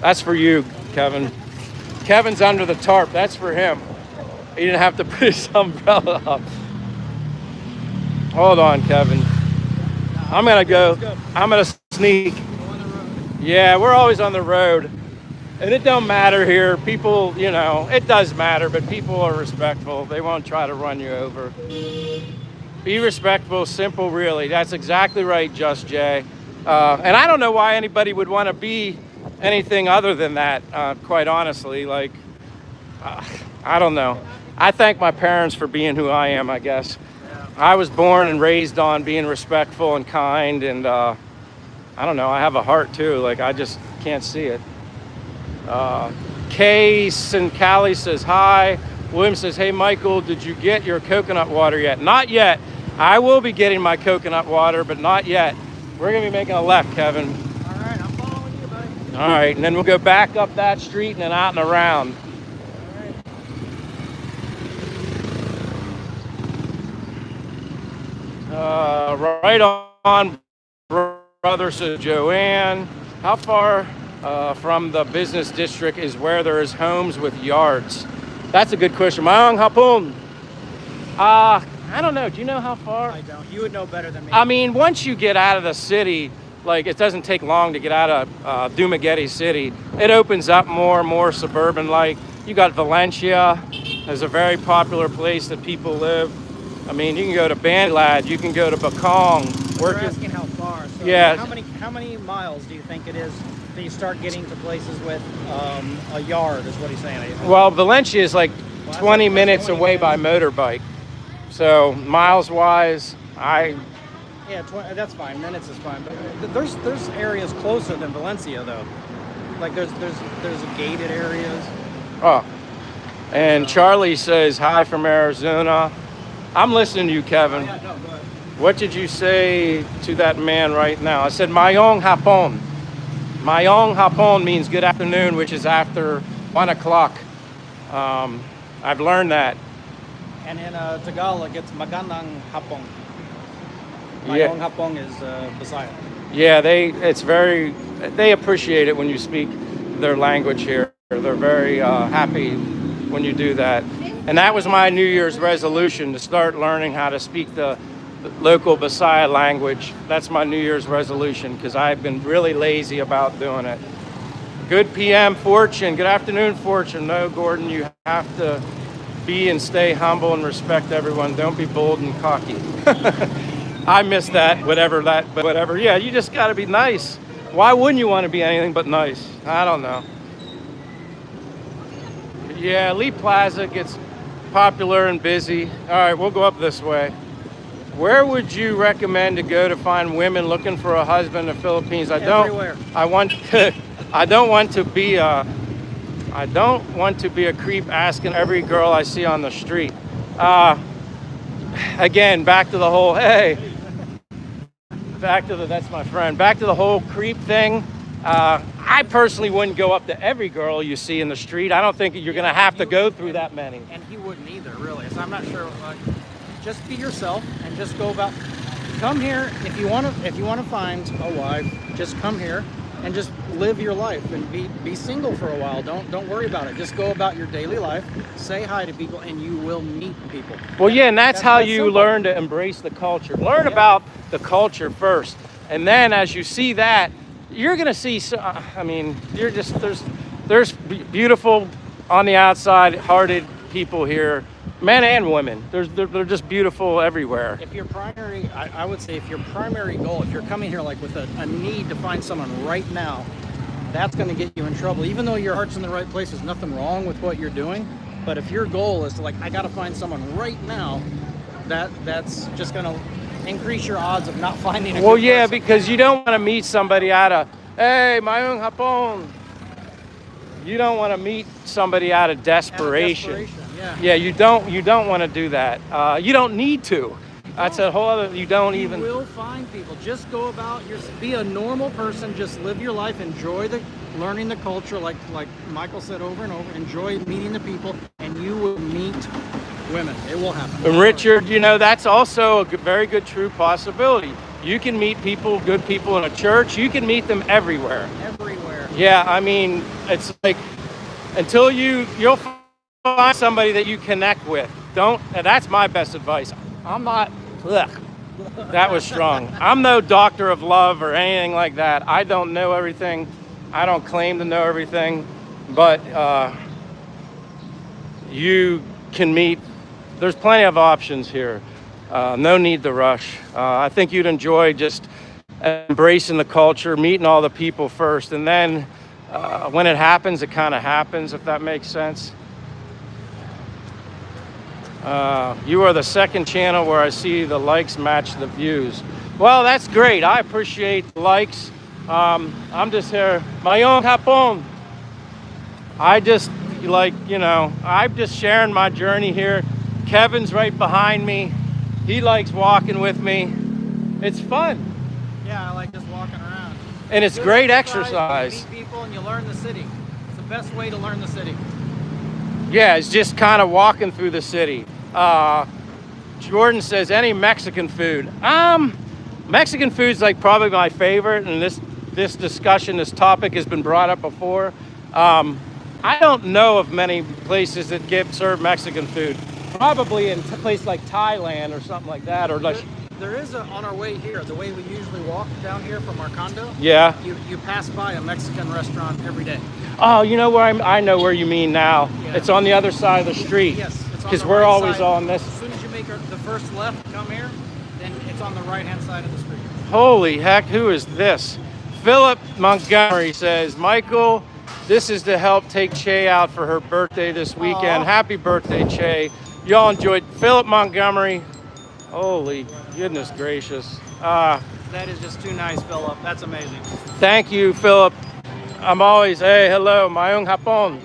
That's for you, Kevin. Kevin's under the tarp. That's for him. He didn't have to put his umbrella up. Hold on, Kevin. I'm gonna sneak. Yeah, we're always on the road. And it don't matter here. People, it does matter, but people are respectful. They won't try to run you over. Be respectful, simple, really. That's exactly right, Just Jay. And I don't know why anybody would want to be anything other than that, quite honestly. Like, I don't know. I thank my parents for being who I am, I guess. I was born and raised on being respectful and kind, and I don't know, I have a heart too. Like, I just can't see it. Case and Callie says hi. William says, hey, Michael, did you get your coconut water yet? Not yet. I will be getting my coconut water, but not yet. We're going to be making a left, Kevin. All right, I'm following you, buddy. All right, and then we'll go back up that street and then out and around. Right on, brother, says Joanne. How far from the business district is where there is homes with yards? That's a good question. Maang hapon. I don't know. Do you know how far? I don't. You would know better than me. I mean, once you get out of the city, like, it doesn't take long to get out of Dumaguete City. It opens up more and more suburban-like. You got Valencia as a very popular place that people live. I mean, you can go to Bandlad, you can go to Bakong. We're asking how far. So yeah. How many miles do you think it is that you start getting to places with a yard, is what he's saying? Well, Valencia is like 20 minutes away by motorbike. So miles-wise, yeah, that's fine. Minutes is fine. But there's areas closer than Valencia, though. Like there's gated areas. Oh, and Charlie says hi from Arizona. I'm listening to you, Kevin. Oh, yeah, no, go ahead. What did you say to that man right now? I said, Mayong hapon. Mayong hapon means good afternoon, which is after 1 o'clock. I've learned that. And in Tagalog, it's magandang hapon. Yeah. Mayong hapon is Bisaya. Yeah, they appreciate it when you speak their language here. They're very happy when you do that. And that was my New Year's resolution, to start learning how to speak the local Bisaya language. That's my New Year's resolution because I've been really lazy about doing it. Good PM, Fortune. Good afternoon, Fortune. No, Gordon, you have to be and stay humble and respect everyone. Don't be bold and cocky. I miss that, but whatever. Yeah, you just got to be nice. Why wouldn't you want to be anything but nice? I don't know. Yeah, Lee Plaza gets popular and busy. All right, we'll go up this way. Where would you recommend to go to find women looking for a husband in the Philippines? Everywhere. I don't want to be a creep asking every girl I see on the street. Again, back to the whole that's my friend. Back to the whole creep thing. I personally wouldn't go up to every girl you see in the street. I don't think you're going to have to go through that many. And he wouldn't either, really. So I'm not sure. Just be yourself and just go about. Come here if you want to find a wife. Just come here and just live your life and be single for a while. Don't worry about it. Just go about your daily life. Say hi to people, and you will meet people. Well, yeah, and that's how you learn to embrace the culture. Learn about the culture first, and then as you see that, you're gonna see. There's beautiful on the outside hearted people here, men and women. They're just beautiful everywhere. If your primary, I would say, if your primary goal, if you're coming here like with a need to find someone right now, that's going to get you in trouble. Even though your heart's in the right place, there's nothing wrong with what you're doing. But if your goal is to I got to find someone right now, that's just going to increase your odds of not finding a good person. Because you don't want to meet somebody out of, hey, mayong hapon. You don't want to meet somebody out of desperation. Yeah, you don't want to do that. You don't need to. That's a whole other. You will find people. Just go about be a normal person. Just live your life. Enjoy learning the culture, like Michael said over and over. Enjoy meeting the people, and you will meet women. It will happen. And Richard, that's also a very good, true possibility. You can meet people, good people in a church. You can meet them everywhere. Everywhere. Yeah, I mean, it's like until you'll find somebody that you connect with. That's my best advice. I'm not, that was strong. I'm no doctor of love or anything like that. I don't know everything. I don't claim to know everything, but you can meet, there's plenty of options here. No need to rush. I think you'd enjoy just embracing the culture, meeting all the people first, and then when it happens, it kind of happens, if that makes sense. You are the second channel where I see the likes match the views. Well, that's great. I appreciate the likes. I'm just here. Mayong hapon. I'm just sharing my journey here. Kevin's right behind me. He likes walking with me. It's fun. Yeah, I like just walking around. And it's great exercise. You meet people and you learn the city. It's the best way to learn the city. Yeah, it's just kind of walking through the city. Jordan says, any Mexican food? Mexican food's probably my favorite, and this discussion, this topic has been brought up before. I don't know of many places that serve Mexican food. Probably in a place like Thailand or something like that, or there is on our way here, the way we usually walk down here from our condo. Yeah. You pass by a Mexican restaurant every day. Oh, you know where I know where you mean now. Yeah. It's on the other side of the street. Yes. Because we're always on this. As soon as you make the first left, come here, then it's on the right-hand side of the street. Holy heck, who is this? Philip Montgomery says, Michael, this is to help take Che out for her birthday this weekend. Aww. Happy birthday, Che. Y'all enjoyed Philip Montgomery. Holy goodness gracious. That is just too nice, Philip. That's amazing. Thank you, Philip. I'm always, hey, hello, mayong hapon.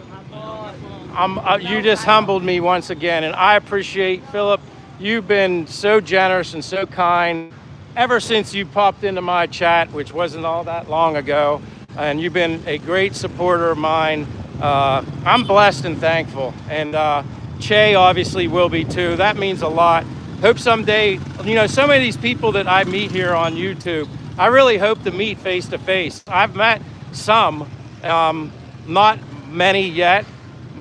You just humbled me once again, and I appreciate, Philip, you've been so generous and so kind ever since you popped into my chat, which wasn't all that long ago, and you've been a great supporter of mine. I'm blessed and thankful, and Che obviously will be too. That means a lot. Hope someday, so many of these people that I meet here on YouTube, I really hope to meet face to face. I've met some, not many yet,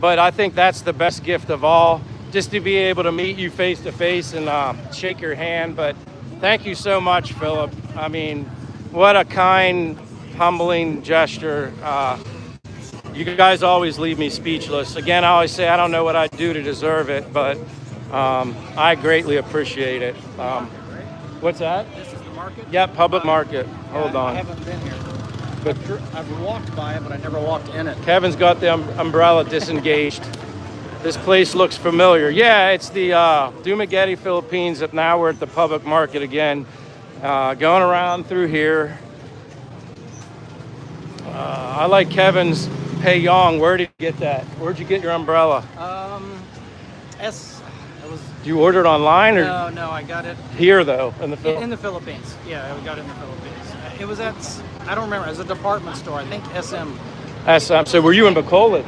but I think that's the best gift of all, just to be able to meet you face to face and shake your hand. But Thank you so much, Philip. I mean, what a kind, humbling gesture. You guys always leave me speechless. Again, I always say I don't know what I do to deserve it, but I greatly appreciate it. What's that? This is the market? Yep, public market. Hold I on. haven't been here. But I've walked by it, but I never walked in it. Kevin's got the umbrella disengaged. This place looks familiar. Yeah, it's the Dumaguete, Philippines. Now we're at the public market again. Going around through here. I like Kevin's Payong. Where did you get that? Where'd you get your umbrella? It was. You ordered online or No, I got it here though in the in Philippines? the Philippines. Yeah, I got it in the Philippines. It was at, I don't remember, it was a department store. I think SM. So were you in Bacolod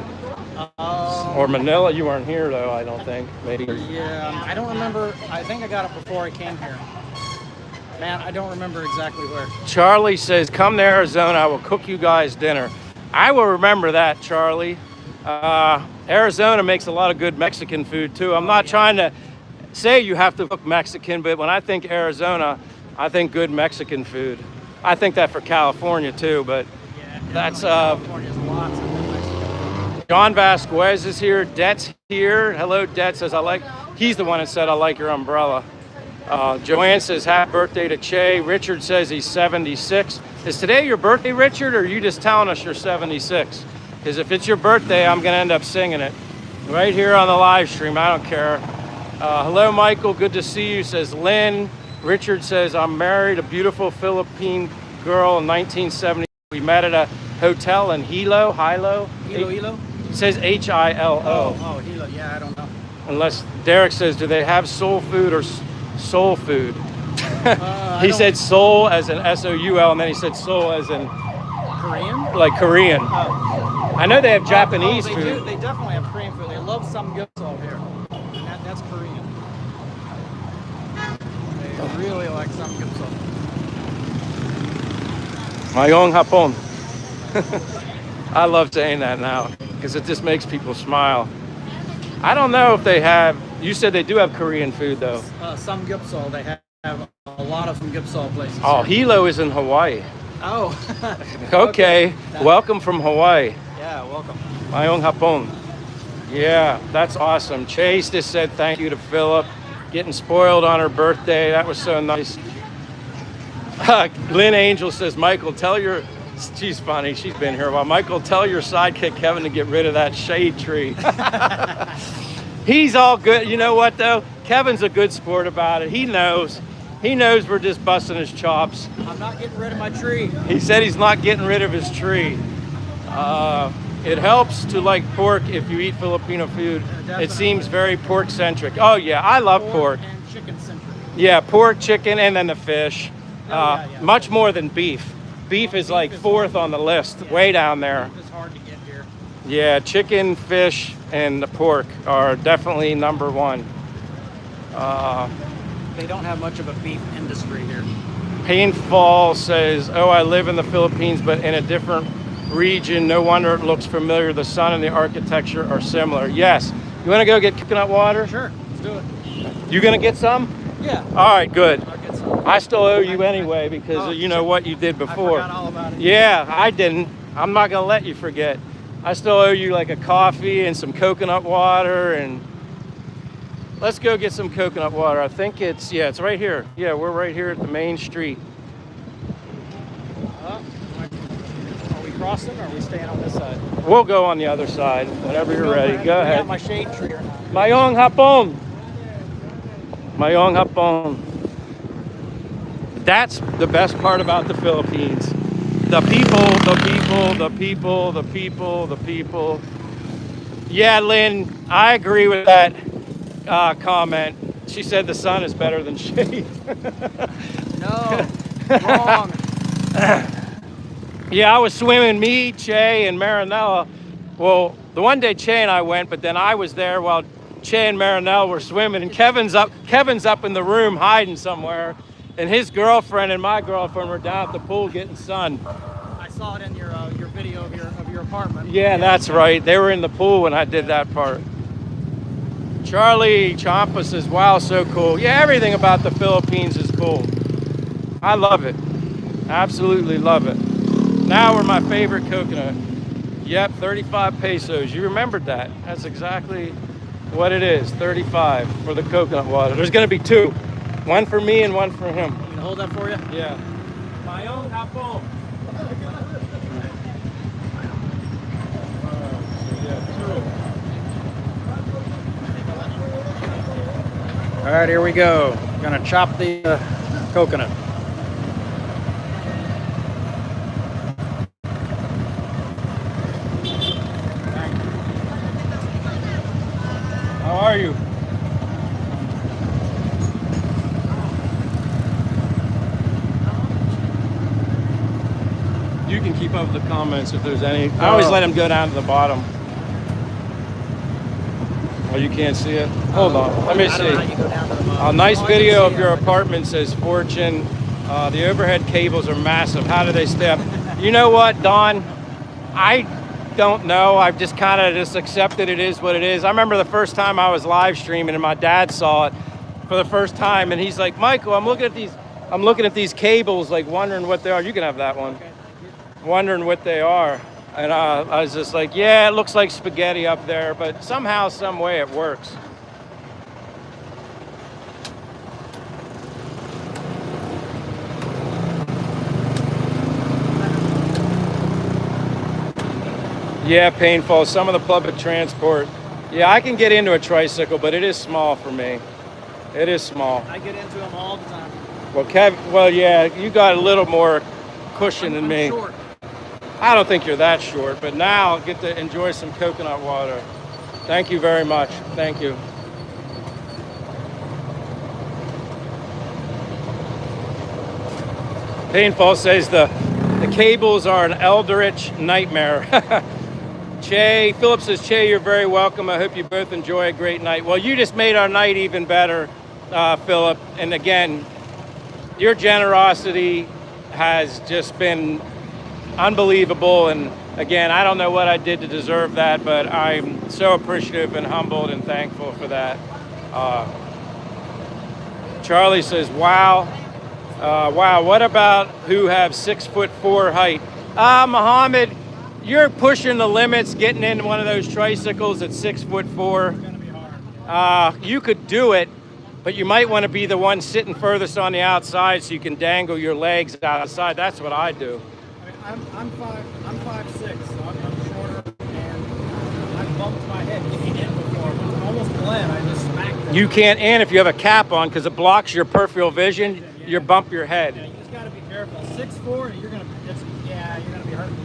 Um, or Manila? You weren't here though. I don't think. Maybe. Yeah, I don't remember. I think I got it before I came here. Man, I don't remember exactly where. Charlie says, "Come to Arizona. I will cook you guys dinner." I will remember that, Charlie. Arizona makes a lot of good Mexican food too. I'm not trying to say you have to cook Mexican, but when I think Arizona, I think good Mexican food. I think that for California too, but Yeah, that's California's lots of good Mexican. John Vasquez is here. Det's here. Hello, Det says he's the one that said I like your umbrella. Joanne says happy birthday to Che. Richard says he's 76. Is today your birthday, Richard, or are you just telling us you're 76? Because if it's your birthday, I'm going to end up singing it right here on the live stream. I don't care. Hello, Michael. Good to see you, says Lynn. Richard says, I'm married a beautiful Philippine girl in 1970. We met at a hotel in Hilo. Hilo? It says Hilo. Oh, Hilo. Yeah, I don't know. Unless Derek says, do they have soul food or soul food? He said soul as in S-O-U-L, and then he said soul as in Korean? like Korean. Oh. I know they have Japanese they food. Do. They definitely have Korean food. They love samgyeopsal here. And that's Korean. They really like samgyeopsal. Mayong hapon. I love saying that now because it just makes people smile. I don't know if they have. You said they do have Korean food though. Samgyeopsal. They have a lot of samgyeopsal places. Oh, here. Hilo is in Hawaii. Oh. Okay. Welcome from Hawaii. Yeah, welcome. Mayong hapon. Yeah, that's awesome. Chase just said thank you to Philip. Getting spoiled on her birthday. That was so nice. Lynn Angel says, Michael, tell your... She's funny. She's been here a while. Michael, tell your sidekick Kevin to get rid of that shade tree. He's all good. You know what, though? Kevin's a good sport about it. He knows. He knows we're just busting his chops. I'm not getting rid of my tree. He said he's not getting rid of his tree. It helps to like pork if you eat Filipino food. It seems very pork-centric. Oh, yeah. I love pork. And chicken-centric. Yeah, pork, chicken, and then the fish. Yeah. Much more than beef. Beef is like fourth on the list, way down there. It's hard to get here. Yeah, chicken, fish, and the pork are definitely number one. They don't have much of a beef industry here. Painful says, oh, I live in the Philippines, but in a different region. No wonder it looks familiar. The sun and the architecture are similar. Yes. You want to go get coconut water? Sure, let's do it. You going to get some? Yeah. All right, good. I'll get some. I still owe you anyway because you know what you did before. I forgot all about it. Yeah, I didn't. I'm not going to let you forget. I still owe you like a coffee and some coconut water, and let's go get some coconut water. I think it's right here. Yeah, we're right here at the main street. Are we crossing or are we staying on this side? We'll go on the other side whenever you're ready. Go I ahead. got my shade tree or not? Mayong hapon. Mayong hapon. That's the best part about the Philippines. The people, the people, the people, the people, the people. Yeah, Lynn, I agree with that comment. She said the sun is better than shade. No, wrong. Yeah, I was swimming, me, Che, and Marinella. Well, the one day Che and I went, but then I was there while Che and Marinella were swimming, and Kevin's up in the room hiding somewhere, and his girlfriend and my girlfriend were down at the pool getting sun. I saw it in your video of your apartment. Yeah, that's right. They were in the pool when I did that part. Charlie Champa says, wow, so cool. Yeah, everything about the Philippines is cool. I love it. Absolutely love it. Now we're my favorite coconut. Yep, 35 pesos. You remembered that. That's exactly what it is, 35 for the coconut water. There's gonna be two. One for me and one for him. You can hold that for you? Yeah. My own hapon. All right, here we go. Gonna chop the coconut. How are you? You can keep up with the comments if there's any. I always let them go down to the bottom. Oh, you can't see it? Hold on. Let me see. A nice video of your apartment, says Fortune. The overhead cables are massive. How do they stay up? You know what, Don? I don't know. I've just kind of just accepted it is what it is. I remember the first time I was live streaming and my dad saw it for the first time, and he's like, Michael, I'm looking at these cables, like wondering what they are. You can have that one. Wondering what they are. And I was just like, yeah, it looks like spaghetti up there, but somehow, some way it works. Yeah, painful. Some of the public transport. Yeah, I can get into a tricycle, but it is small for me. It is small. I get into them all the time. Well, yeah, you got a little more cushion than me. Short. I don't think you're that short, but now I'll get to enjoy some coconut water. Thank you very much. Thank you. Painful says the cables are an eldritch nightmare. Che, Philip says, Che, you're very welcome. I hope you both enjoy a great night. Well, you just made our night even better, Philip. And again, your generosity has just been unbelievable. And again, I don't know what I did to deserve that, but I'm so appreciative and humbled and thankful for that. Charlie says, wow. Wow, what about who have 6'4" height? Muhammad, you're pushing the limits, getting in one of those tricycles at 6'4". It's gonna be hard. You could do it, but you might want to be the one sitting furthest on the outside so you can dangle your legs outside. That's what I do. I mean, I'm 5'6", so I'm shorter, and I bumped my head getting in before. I almost bled. I just smacked it. You can't, and if you have a cap on, because it blocks your peripheral vision, you bump your head. Yeah, you just got to be careful. 6'4", you're gonna be hurting.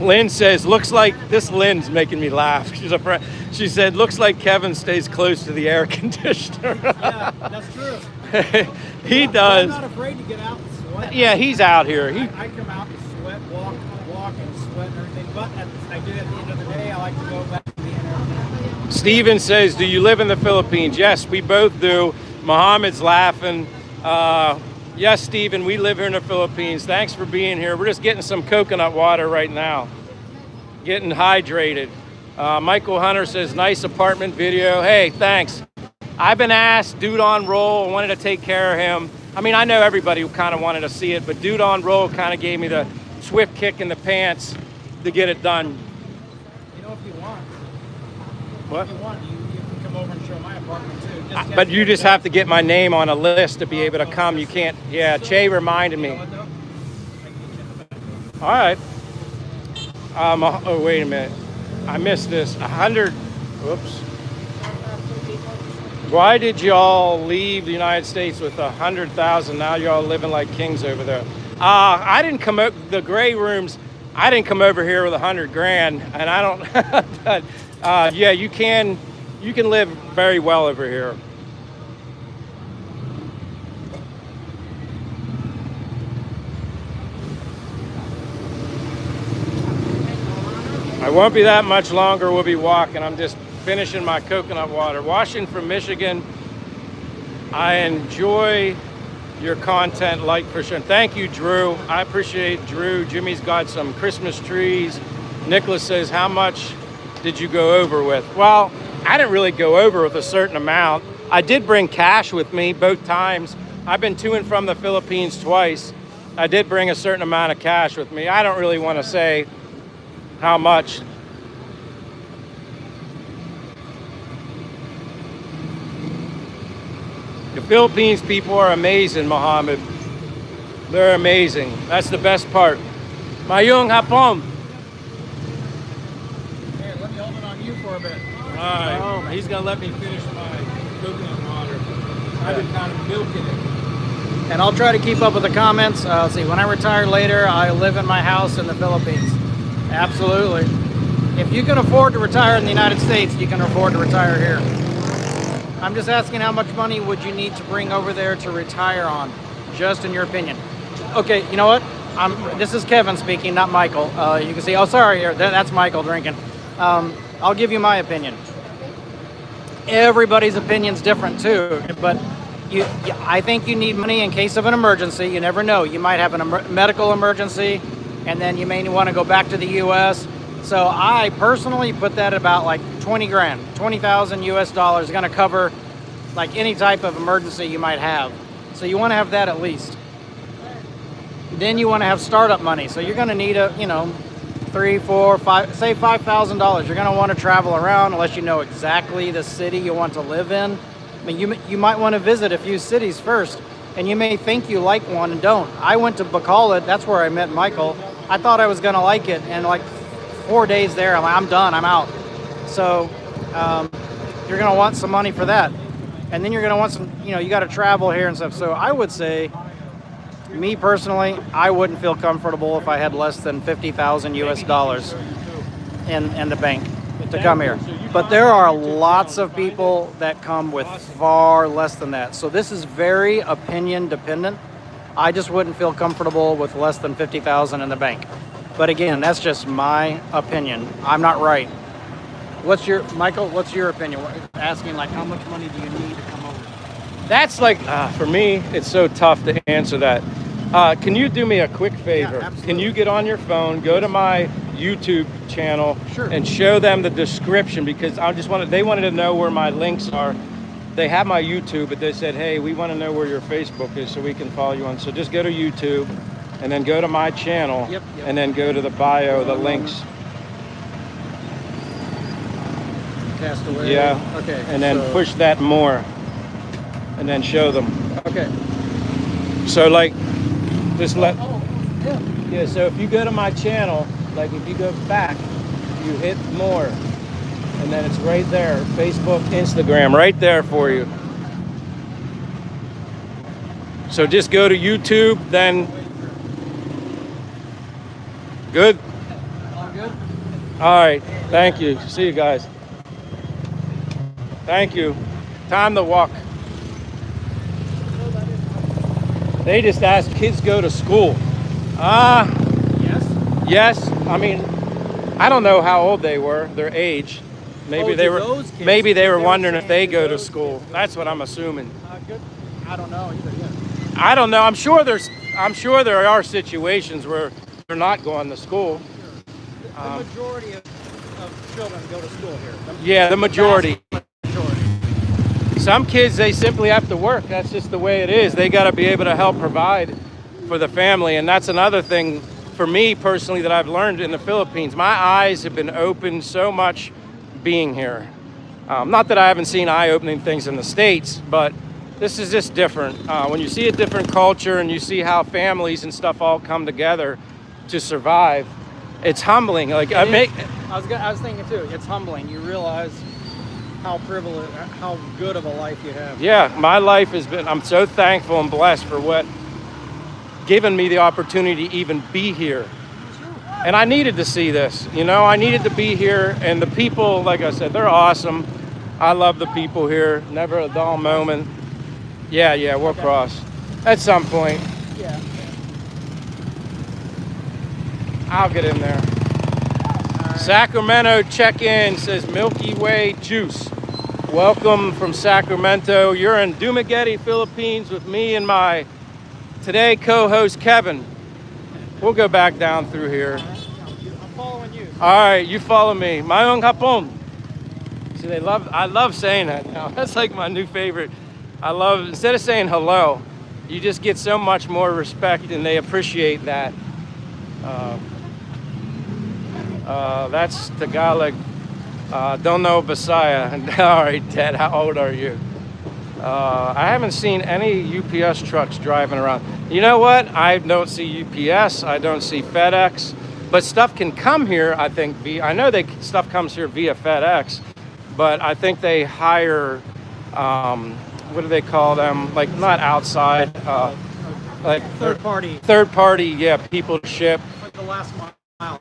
Lynn says, looks like, this Lynn's making me laugh. She's a friend. She said, looks like Kevin stays close to the air conditioner. Yeah, that's true. He does. I'm not afraid to get out and sweat. Yeah, he's out here. I come out and sweat, walk and sweat and everything. But I do at the end of the day, I like to go back to the inner. Steven says, do you live in the Philippines? Yes, we both do. Muhammad's laughing. Yes, Steven, we live here in the Philippines. Thanks for being here. We're just getting some coconut water right now. Getting hydrated. Michael Hunter says, nice apartment video. Hey, thanks. I've been asked, Dude on Roll, I wanted to take care of him. I mean, I know everybody kind of wanted to see it, but Dude on Roll kind of gave me the swift kick in the pants to get it done. You know, if you want. What? If you want, you can come over and show my apartment too. But you just have to get my name on a list to be able to come. You can't. Yeah, Che reminded me. All right. Oh, wait a minute. I missed this. 100. Whoops. Why did y'all leave the United States with 100,000? Now y'all living like kings over there. I didn't come up the gray rooms. I didn't come over here with 100 grand, and I don't. But, yeah, you can live very well over here. I won't be that much longer. We'll be walking. I'm just finishing my coconut water. Washington from Michigan. I enjoy your content, like for sure. Thank you, Drew. I appreciate Drew. Jimmy's got some Christmas trees. Nicholas says, how much did you go over with? Well, I didn't really go over with a certain amount. I did bring cash with me both times. I've been to and from the Philippines twice. I did bring a certain amount of cash with me. I don't really want to say how much. The Philippines people are amazing, Mohammed. They're amazing. That's the best part. Mayong hapon. Here, let me hold it on you for a bit. All right. He's going to let me finish my coconut water. I've been kind of milking it. And I'll try to keep up with the comments. Let's see, when I retire later, I live in my house in the Philippines. Absolutely. If you can afford to retire in the United States, you can afford to retire here. I'm just asking how much money would you need to bring over there to retire on, just in your opinion. Okay, you know what? This is Kevin speaking, not Michael. You can see, oh, sorry, that's Michael drinking. I'll give you my opinion. Everybody's opinion's different too, but I think you need money in case of an emergency. You never know. You might have a medical emergency, and then you may want to go back to the U.S. So I personally put that at about like 20 grand, 20,000 US dollars is going to cover like any type of emergency you might have. So you want to have that at least. Then you want to have startup money. So you're going to need a, $3, $4, $5, say $5,000. You're going to want to travel around unless you know exactly the city you want to live in. I mean, you might want to visit a few cities first, and you may think you like one and don't. I went to Bacolod. That's where I met Michael. I thought I was going to like it, and like 4 days there, I'm done. I'm out. So you're going to want some money for that, and then you're going to want some. You got to travel here and stuff. So I would say, me personally, I wouldn't feel comfortable if I had less than 50,000 US dollars in the bank to come here. But there are lots of people that come with far less than that. So this is very opinion dependent. I just wouldn't feel comfortable with less than 50,000 in the bank. But again, that's just my opinion. I'm not right. Michael, what's your opinion? Asking like, how much money do you need to come over? That's like, for me, it's so tough to answer that. Can you do me a quick favor? Yeah, absolutely. Can you get on your phone, go to my YouTube channel, Sure. and show them the description, because they wanted to know where my links are. They have my YouTube, but they said, hey, we want to know where your Facebook is so we can follow you on. So just go to YouTube and then go to my channel. Yep. And then go to the bio, the links. Castaway. Yeah. Okay. And then push that more and then show them. Okay. So like, just let, Yeah. yeah, so if you go to my channel, like if you go back, you hit more, and then it's right there, Facebook, Instagram, right there for you. So just go to YouTube, then, good? All good? All right, thank you. See you guys. Thank you. Time to walk. They just asked kids go to school. Yes. Yes. I mean, I don't know how old they were, their age. Maybe they were. Maybe they were wondering if they go to school. That's what I'm assuming. Good. I don't know either. Yeah. I don't know. I'm sure there are situations where they're not going to school. The majority of children go to school here. Yeah, the majority. Majority. Some kids, they simply have to work. That's just the way it is. They got to be able to help provide for the family. And that's another thing for me personally that I've learned in the Philippines. My eyes have been opened so much being here. Not that I haven't seen eye-opening things in the States, but this is just different. When you see a different culture and you see how families and stuff all come together to survive, it's humbling. Like I was thinking too. It's humbling. You realize how privileged, how good of a life you have. Yeah, my life has been, I'm so thankful and blessed for what given me the opportunity to even be here. And I needed to see this, I needed to be here, and the people, like I said, they're awesome. I love the people here, never a dull moment. Yeah, we'll cross at some point. Yeah. I'll get in there. Sacramento check-in says Milky Way Juice. Welcome from Sacramento. You're in Dumaguete, Philippines with me and my today co-host Kevin. We'll go back down through here. I'm following you. All right, you follow me. Mayong hapon. See, I love saying that now. That's like my new favorite. Instead of saying hello, you just get so much more respect, and they appreciate that. That's Tagalog. Don't know Bisaya. All right, Ted, how old are you? I haven't seen any UPS trucks driving around. You know what? I don't see UPS. I don't see FedEx. But stuff can come here, I think, I know stuff comes here via FedEx, but I think they hire, what do they call them? Like, not outside, like Third party. Third party, yeah, people to ship. Like the last mile.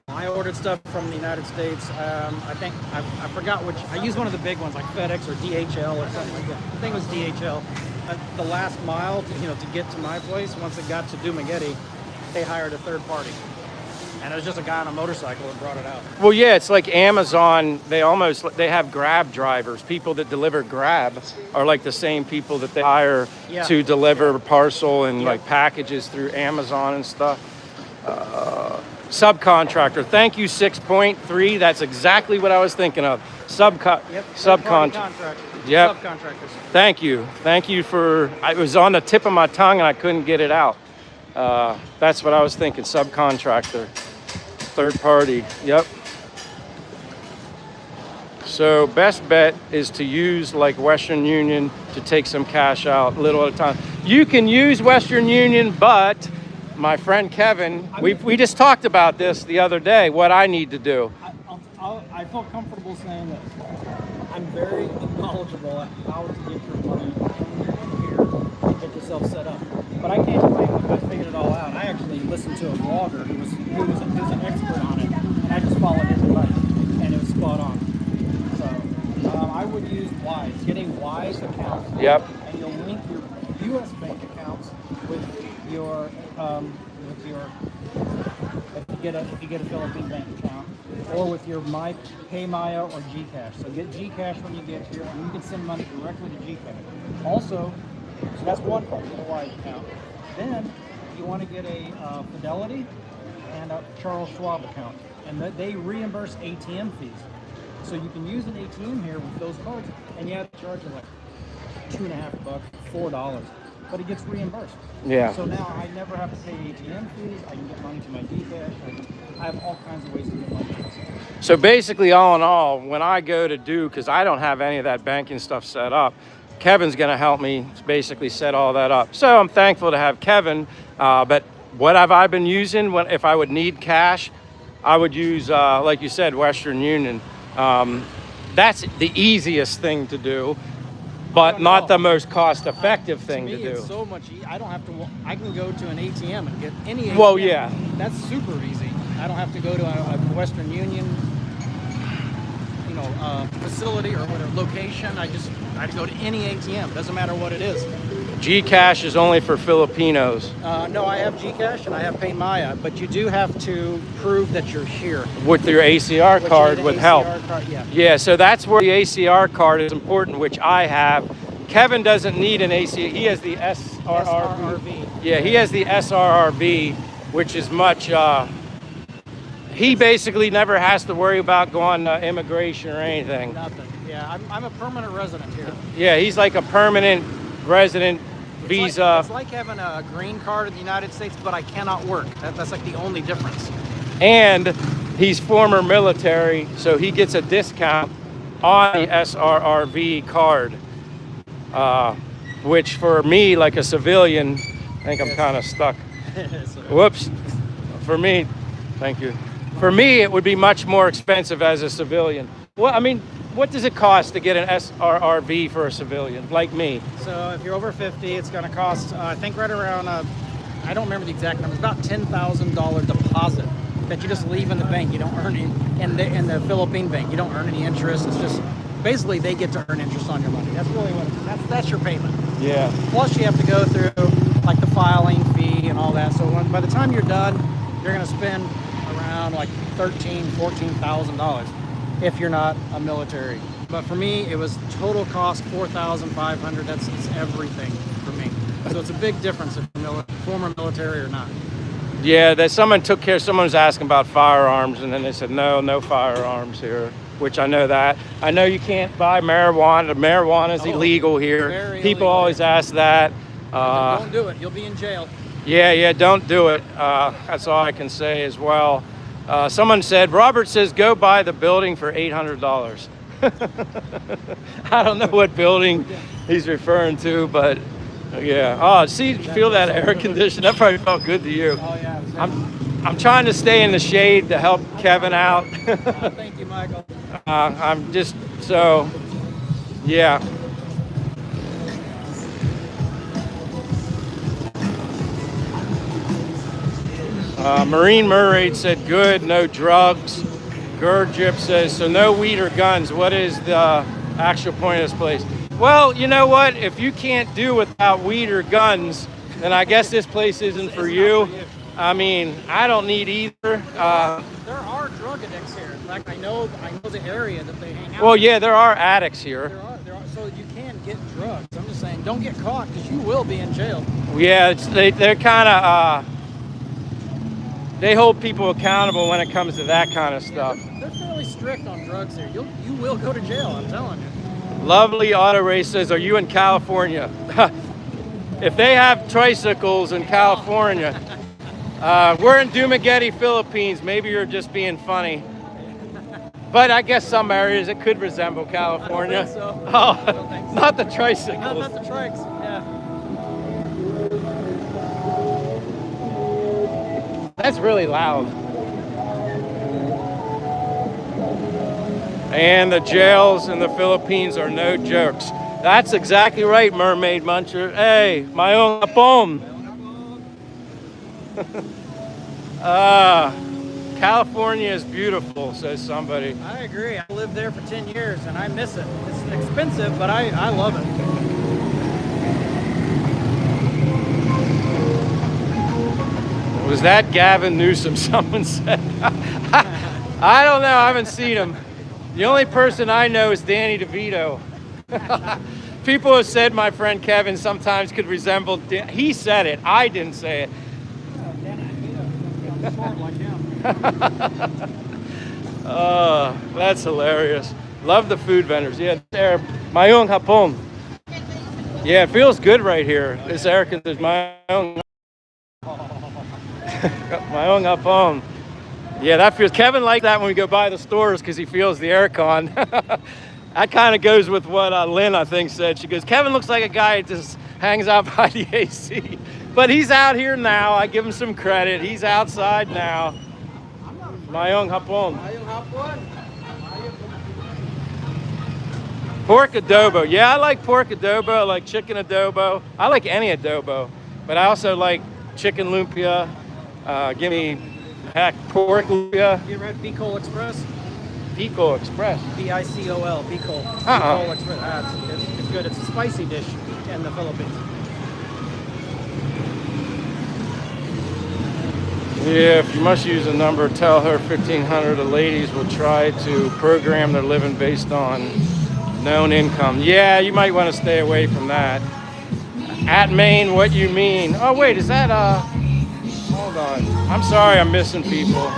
I ordered stuff from the United States. I think I forgot which. I used one of the big ones like FedEx or DHL or something like that. I think it was DHL. The last mile, to get to my place. Once it got to Dumaguete, they hired a third party, and it was just a guy on a motorcycle that brought it out. Well, yeah, it's like Amazon. They have Grab drivers. People that deliver Grab are like the same people that they hire to deliver parcel and like packages through Amazon and stuff. Subcontractor. Thank you, 6.3. That's exactly what I was thinking of. Subcontractor. Yep. Subcontractors. Thank you. Thank you for. It was on the tip of my tongue and I couldn't get it out. That's what I was thinking. Subcontractor. Third party. Yep. So best bet is to use like Western Union to take some cash out little at a time. You can use Western Union, but my friend Kevin, we just talked about this the other day, what I need to do. I feel comfortable saying that I'm very knowledgeable at how to get your money in here and get yourself set up. But I can't claim that I figured it all out. I actually listened to a vlogger who was an expert on it, and I just followed his advice, and it was spot on. So I would use Wise. Get a Wise account. Yep. And you'll link your U.S. bank accounts with your if you get a Philippine bank account, or with your PayMaya or Gcash. So get Gcash when you get here, and you can send money directly to Gcash. Also, so that's one part, get a Wise account. Then you want to get a Fidelity and a Charles Schwab account, and they reimburse ATM fees. So you can use an ATM here with those cards, and you have to charge it like $2.50, $4. But it gets reimbursed. Yeah. So now I never have to pay ATM fees. I can get money to my Gcash. I have all kinds of ways to get money. So basically, all in all, when I go to because I don't have any of that banking stuff set up, Kevin's going to help me basically set all that up. So I'm thankful to have Kevin. But what have I been using if I would need cash? I would use, like you said, Western Union. That's the easiest thing to do. But not the most cost-effective thing to do. It's so much easier. I don't have to. I can go to an ATM and get any ATM. Well, yeah. That's super easy. I don't have to go to a Western Union, facility or whatever location. I can go to any ATM. Doesn't matter what it is. Gcash is only for Filipinos. No, I have Gcash and I have PayMaya, but you do have to prove that you're here. With your ACR card with help. Card, yeah, so that's where the ACR card is important, which I have. Kevin doesn't need an ACR. He has the SRRV. Yeah, he has the SRRV, which is much... he basically never has to worry about going to immigration or anything. Nothing. Yeah, I'm a permanent resident here. Yeah, he's like a permanent resident visa. It's like having a green card in the United States, but I cannot work. That's like the only difference. And he's former military, so he gets a discount on the SRRV card, which for me, like a civilian, I think I'm kind of stuck. Whoops. For me, thank you. For me, it would be much more expensive as a civilian. Well, I mean, what does it cost to get an SRRV for a civilian like me? So if you're over 50, it's going to cost, I think right around, I don't remember the exact number, about $10,000 deposit that you just leave in the bank. You don't earn any, in the Philippine bank, you don't earn any interest. It's just, basically they get to earn interest on your money. That's really what it is. That's your payment. Yeah. Plus you have to go through like the filing fee and all that. So by the time you're done, you're going to spend around like $13,000, $14,000 if you're not a military. But for me, it was total cost $4,500. That's everything for me. So it's a big difference if you're former military or not. Yeah, that someone was asking about firearms, and then they said, no firearms here, which I know that. I know you can't buy marijuana. Marijuana is illegal here. People always ask that. Don't do it. You'll be in jail. Yeah, don't do it. That's all I can say as well. Someone said, Robert says go buy the building for $800. I don't know what building he's referring to, but yeah. Oh, see, feel that air condition? That probably felt good to you. Oh, yeah. I'm trying to stay in the shade to help Kevin out. Thank you, Michael. I'm just, so, yeah. Marine Mermaid said good, no drugs. Gurjip says, so no weed or guns. What is the actual point of this place? Well, you know what? If you can't do without weed or guns, then I guess this place isn't for you. I mean, I don't need either. There are drug addicts here. In fact, I know the area that they hang out. Well, yeah, there are addicts here. There are, so you can get drugs. I'm just saying, don't get caught because you will be in jail. Yeah, they're kind of, they hold people accountable when it comes to that kind of stuff. They're fairly strict on drugs here. You will go to jail, I'm telling you. Lovely Auto Race says, are you in California? If they have tricycles in California, we're in Dumaguete, Philippines. Maybe you're just being funny. But I guess some areas it could resemble California. I don't think so. Oh, I don't think so. not the tricycles. Not the trikes, yeah. That's really loud. And the jails in the Philippines are no jokes. That's exactly right, Mermaid Muncher. Hey, mayong hapon. California is beautiful, says somebody. I agree. I lived there for 10 years and I miss it. It's expensive, but I love it. Was that Gavin Newsom? Someone said. I don't know. I haven't seen him. The only person I know is Danny DeVito. People have said my friend Kevin sometimes could resemble. He said it. I didn't say it. That's hilarious. Love the food vendors. Yeah, there. Mayong hapon. Yeah, it feels good right here. This air conditioner. Mayong hapon. Yeah, that feels. Kevin liked that when we go by the stores because he feels the aircon. That kind of goes with what Lynn, I think, said. She goes, Kevin looks like a guy that just hangs out by the AC. But he's out here now. I give him some credit. He's outside now. Mayong hapon. Pork adobo. Yeah, I like pork adobo. I like chicken adobo. I like any adobo. But I also like chicken lumpia. Give me, heck, pork lumpia. You ever had Bicol Express? Bicol Express. B-I-C-O-L, Bicol. Uh-uh. Bicol Express. It's good. It's a spicy dish in the Philippines. Yeah, if you must use a number, tell her 1,500. The ladies will try to program their living based on known income. Yeah, you might want to stay away from that. At Maine, what you mean? Oh, wait, is that, hold on. I'm sorry, I'm missing people.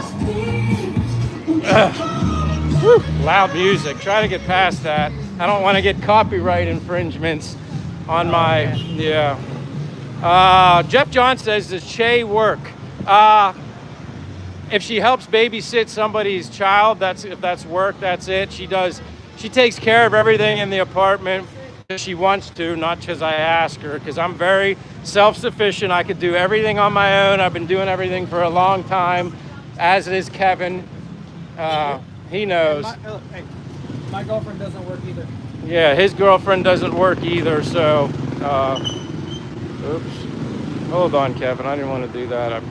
Whew, loud music. Try to get past that. I don't want to get copyright infringements on my, yeah. Jeff John says, does Shay work? If she helps babysit somebody's child, if that's work, that's it. She takes care of everything in the apartment if she wants to, not because I ask her, because I'm very self-sufficient. I could do everything on my own. I've been doing everything for a long time, as is Kevin. He knows. My girlfriend doesn't work either. Yeah, his girlfriend doesn't work either, so, oops. Hold on, Kevin, I didn't want to do that. I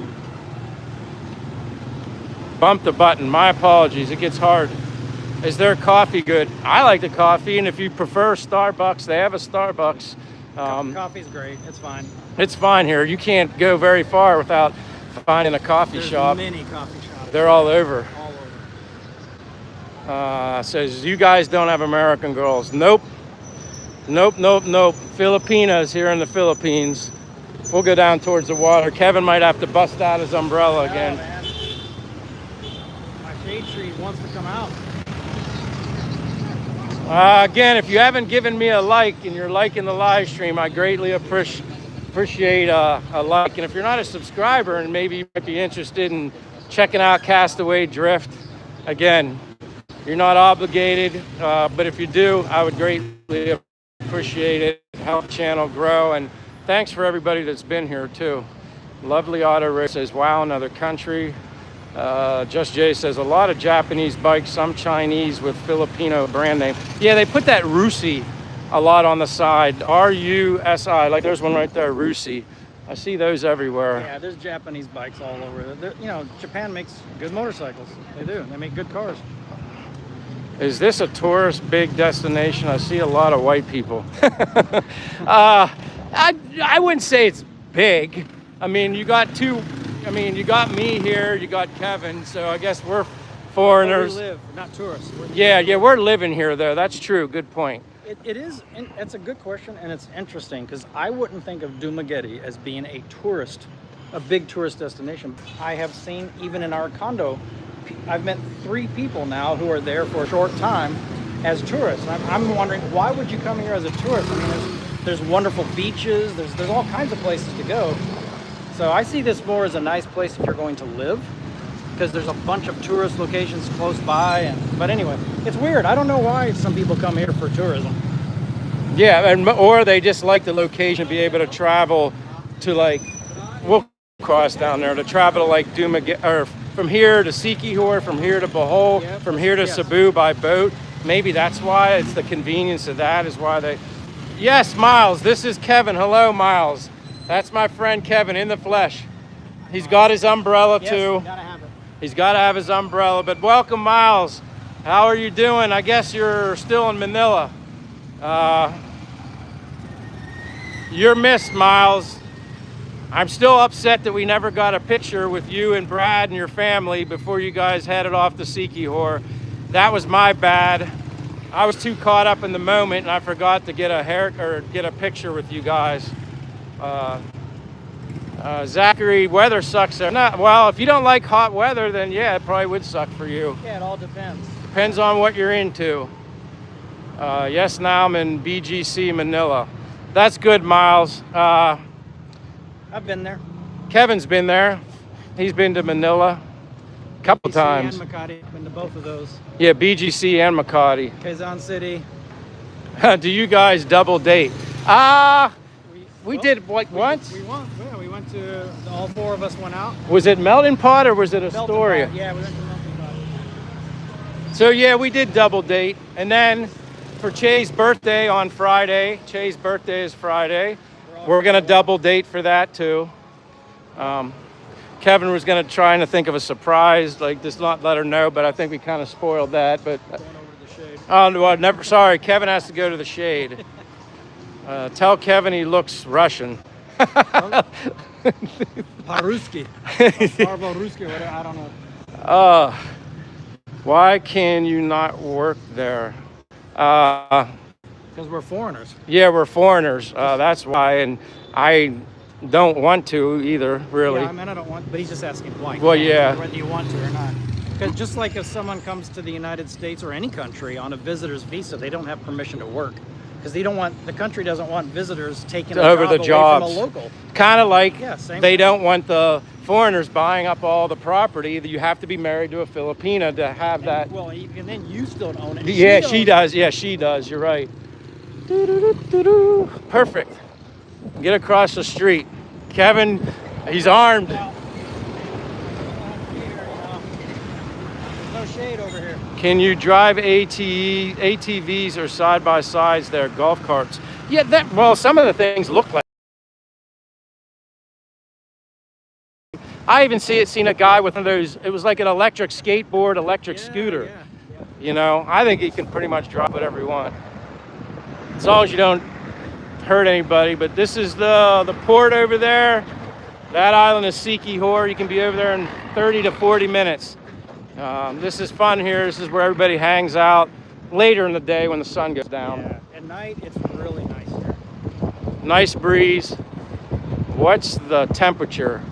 bumped the button, my apologies, it gets hard. Is their coffee good? I like the coffee, and if you prefer Starbucks, they have a Starbucks. Coffee's great, it's fine. It's fine here. You can't go very far without finding a coffee shop. There's many coffee shops. They're all over. All over. Says, you guys don't have American girls. Nope. Filipinas here in the Philippines. We'll go down towards the water. Kevin might have to bust out his umbrella again. Man. My shade tree wants to come out. Again, if you haven't given me a like and you're liking the live stream, I greatly appreciate appreciate a like. And if you're not a subscriber and maybe you might be interested in checking out Castaway Drift, again, you're not obligated, but if you do, I would greatly appreciate it. Help the channel grow, and thanks for everybody that's been here too. Lovely Auto Race says, wow, another country. Just Jay says, a lot of Japanese bikes, some Chinese with Filipino brand name. Yeah, they put that Rusi a lot on the side. R-U-S-I, like there's one right there, Rusi. I see those everywhere. Yeah, there's Japanese bikes all over. You know, Japan makes good motorcycles. They do. They make good cars. Is this a tourist big destination? I see a lot of white people. I wouldn't say it's big. I mean, you got you got me here, you got Kevin, so I guess we're foreigners. Where we live, not tourists. Yeah, we're living here though. That's true. Good point. It is, and it's a good question, and it's interesting because I wouldn't think of Dumaguete as being a big tourist destination. I have seen, even in our condo, I've met 3 people now who are there for a short time as tourists. I'm wondering, why would you come here as a tourist? I mean, there's wonderful beaches, there's all kinds of places to go. So I see this more as a nice place if you're going to live, because there's a bunch of tourist locations close by. But anyway, it's weird. I don't know why some people come here for tourism. Yeah, or they just like the location, be able to travel to, like, we'll cross down there, to travel to like Dumaguete, or from here to Sikihor, from here to Bohol, yep, from here to Cebu by boat. Maybe that's why. It's the convenience of that is why they... Yes, Miles, this is Kevin. Hello, Miles. That's my friend Kevin in the flesh. He's got his umbrella too. Gotta have it. He's got to have his umbrella. But welcome, Miles. How are you doing? I guess you're still in Manila. You're missed, Miles. I'm still upset that we never got a picture with you and Brad and your family before you guys headed off to Sikihor. That was my bad. I was too caught up in the moment and I forgot to get a picture with you guys. Zachary, weather sucks there. Well, if you don't like hot weather, then yeah, it probably would suck for you. Yeah, it all depends. Depends on what you're into. Yes, now I'm in BGC Manila. That's good, Miles. I've been there. Kevin's been there. He's been to Manila a couple BGC times. And Makati. Been to both of those. Yeah, BGC and Makati. Quezon City. Do you guys double date? We did like once. We went to, all 4 of us went out. Was it Melting Pot or was it Melting Astoria? Pot. Yeah, we went to Melting Pot. So yeah, we did double date. And then for Che's birthday on Friday, Che's birthday is Friday. We're gonna double date for that too. Kevin was gonna try to think of a surprise, like just not let her know, but I think we kind of spoiled that. But Going over to the shade. oh no, never. Sorry, Kevin has to go to the shade. Tell Kevin he looks Russian. Paruski. Ruski, whatever, I don't know. Why can you not work there? Because we're foreigners. Yeah, we're foreigners. That's why, and I don't want to either, really. Yeah, I mean, I don't want, but he's just asking why. Well, yeah. Whether you want to or not. Because just like if someone comes to the United States or any country on a visitor's visa, they don't have permission to work. Because the country doesn't want visitors taking over the jobs away from a local. Kind of like same they don't want the foreigners buying up all the property. That you have to be married to a Filipina to have that. Well, and then you still own it. Yeah, she does. Yeah, she does. You're right. Perfect. Get across the street. Kevin, he's armed. No shade over here. Can you drive ATVs or side-by-sides there, golf carts? Yeah, well, some of the things look like. I even seen a guy with one of those, it was like an electric skateboard, electric scooter. Yeah. You know, I think he can pretty much drive whatever you want. As long as you don't hurt anybody. But this is the port over there. That island is Sikihor. You can be over there in 30 to 40 minutes. This is fun here. This is where everybody hangs out later in the day when the sun goes down. Yeah. At night, it's really nice here. Nice breeze. What's the temperature?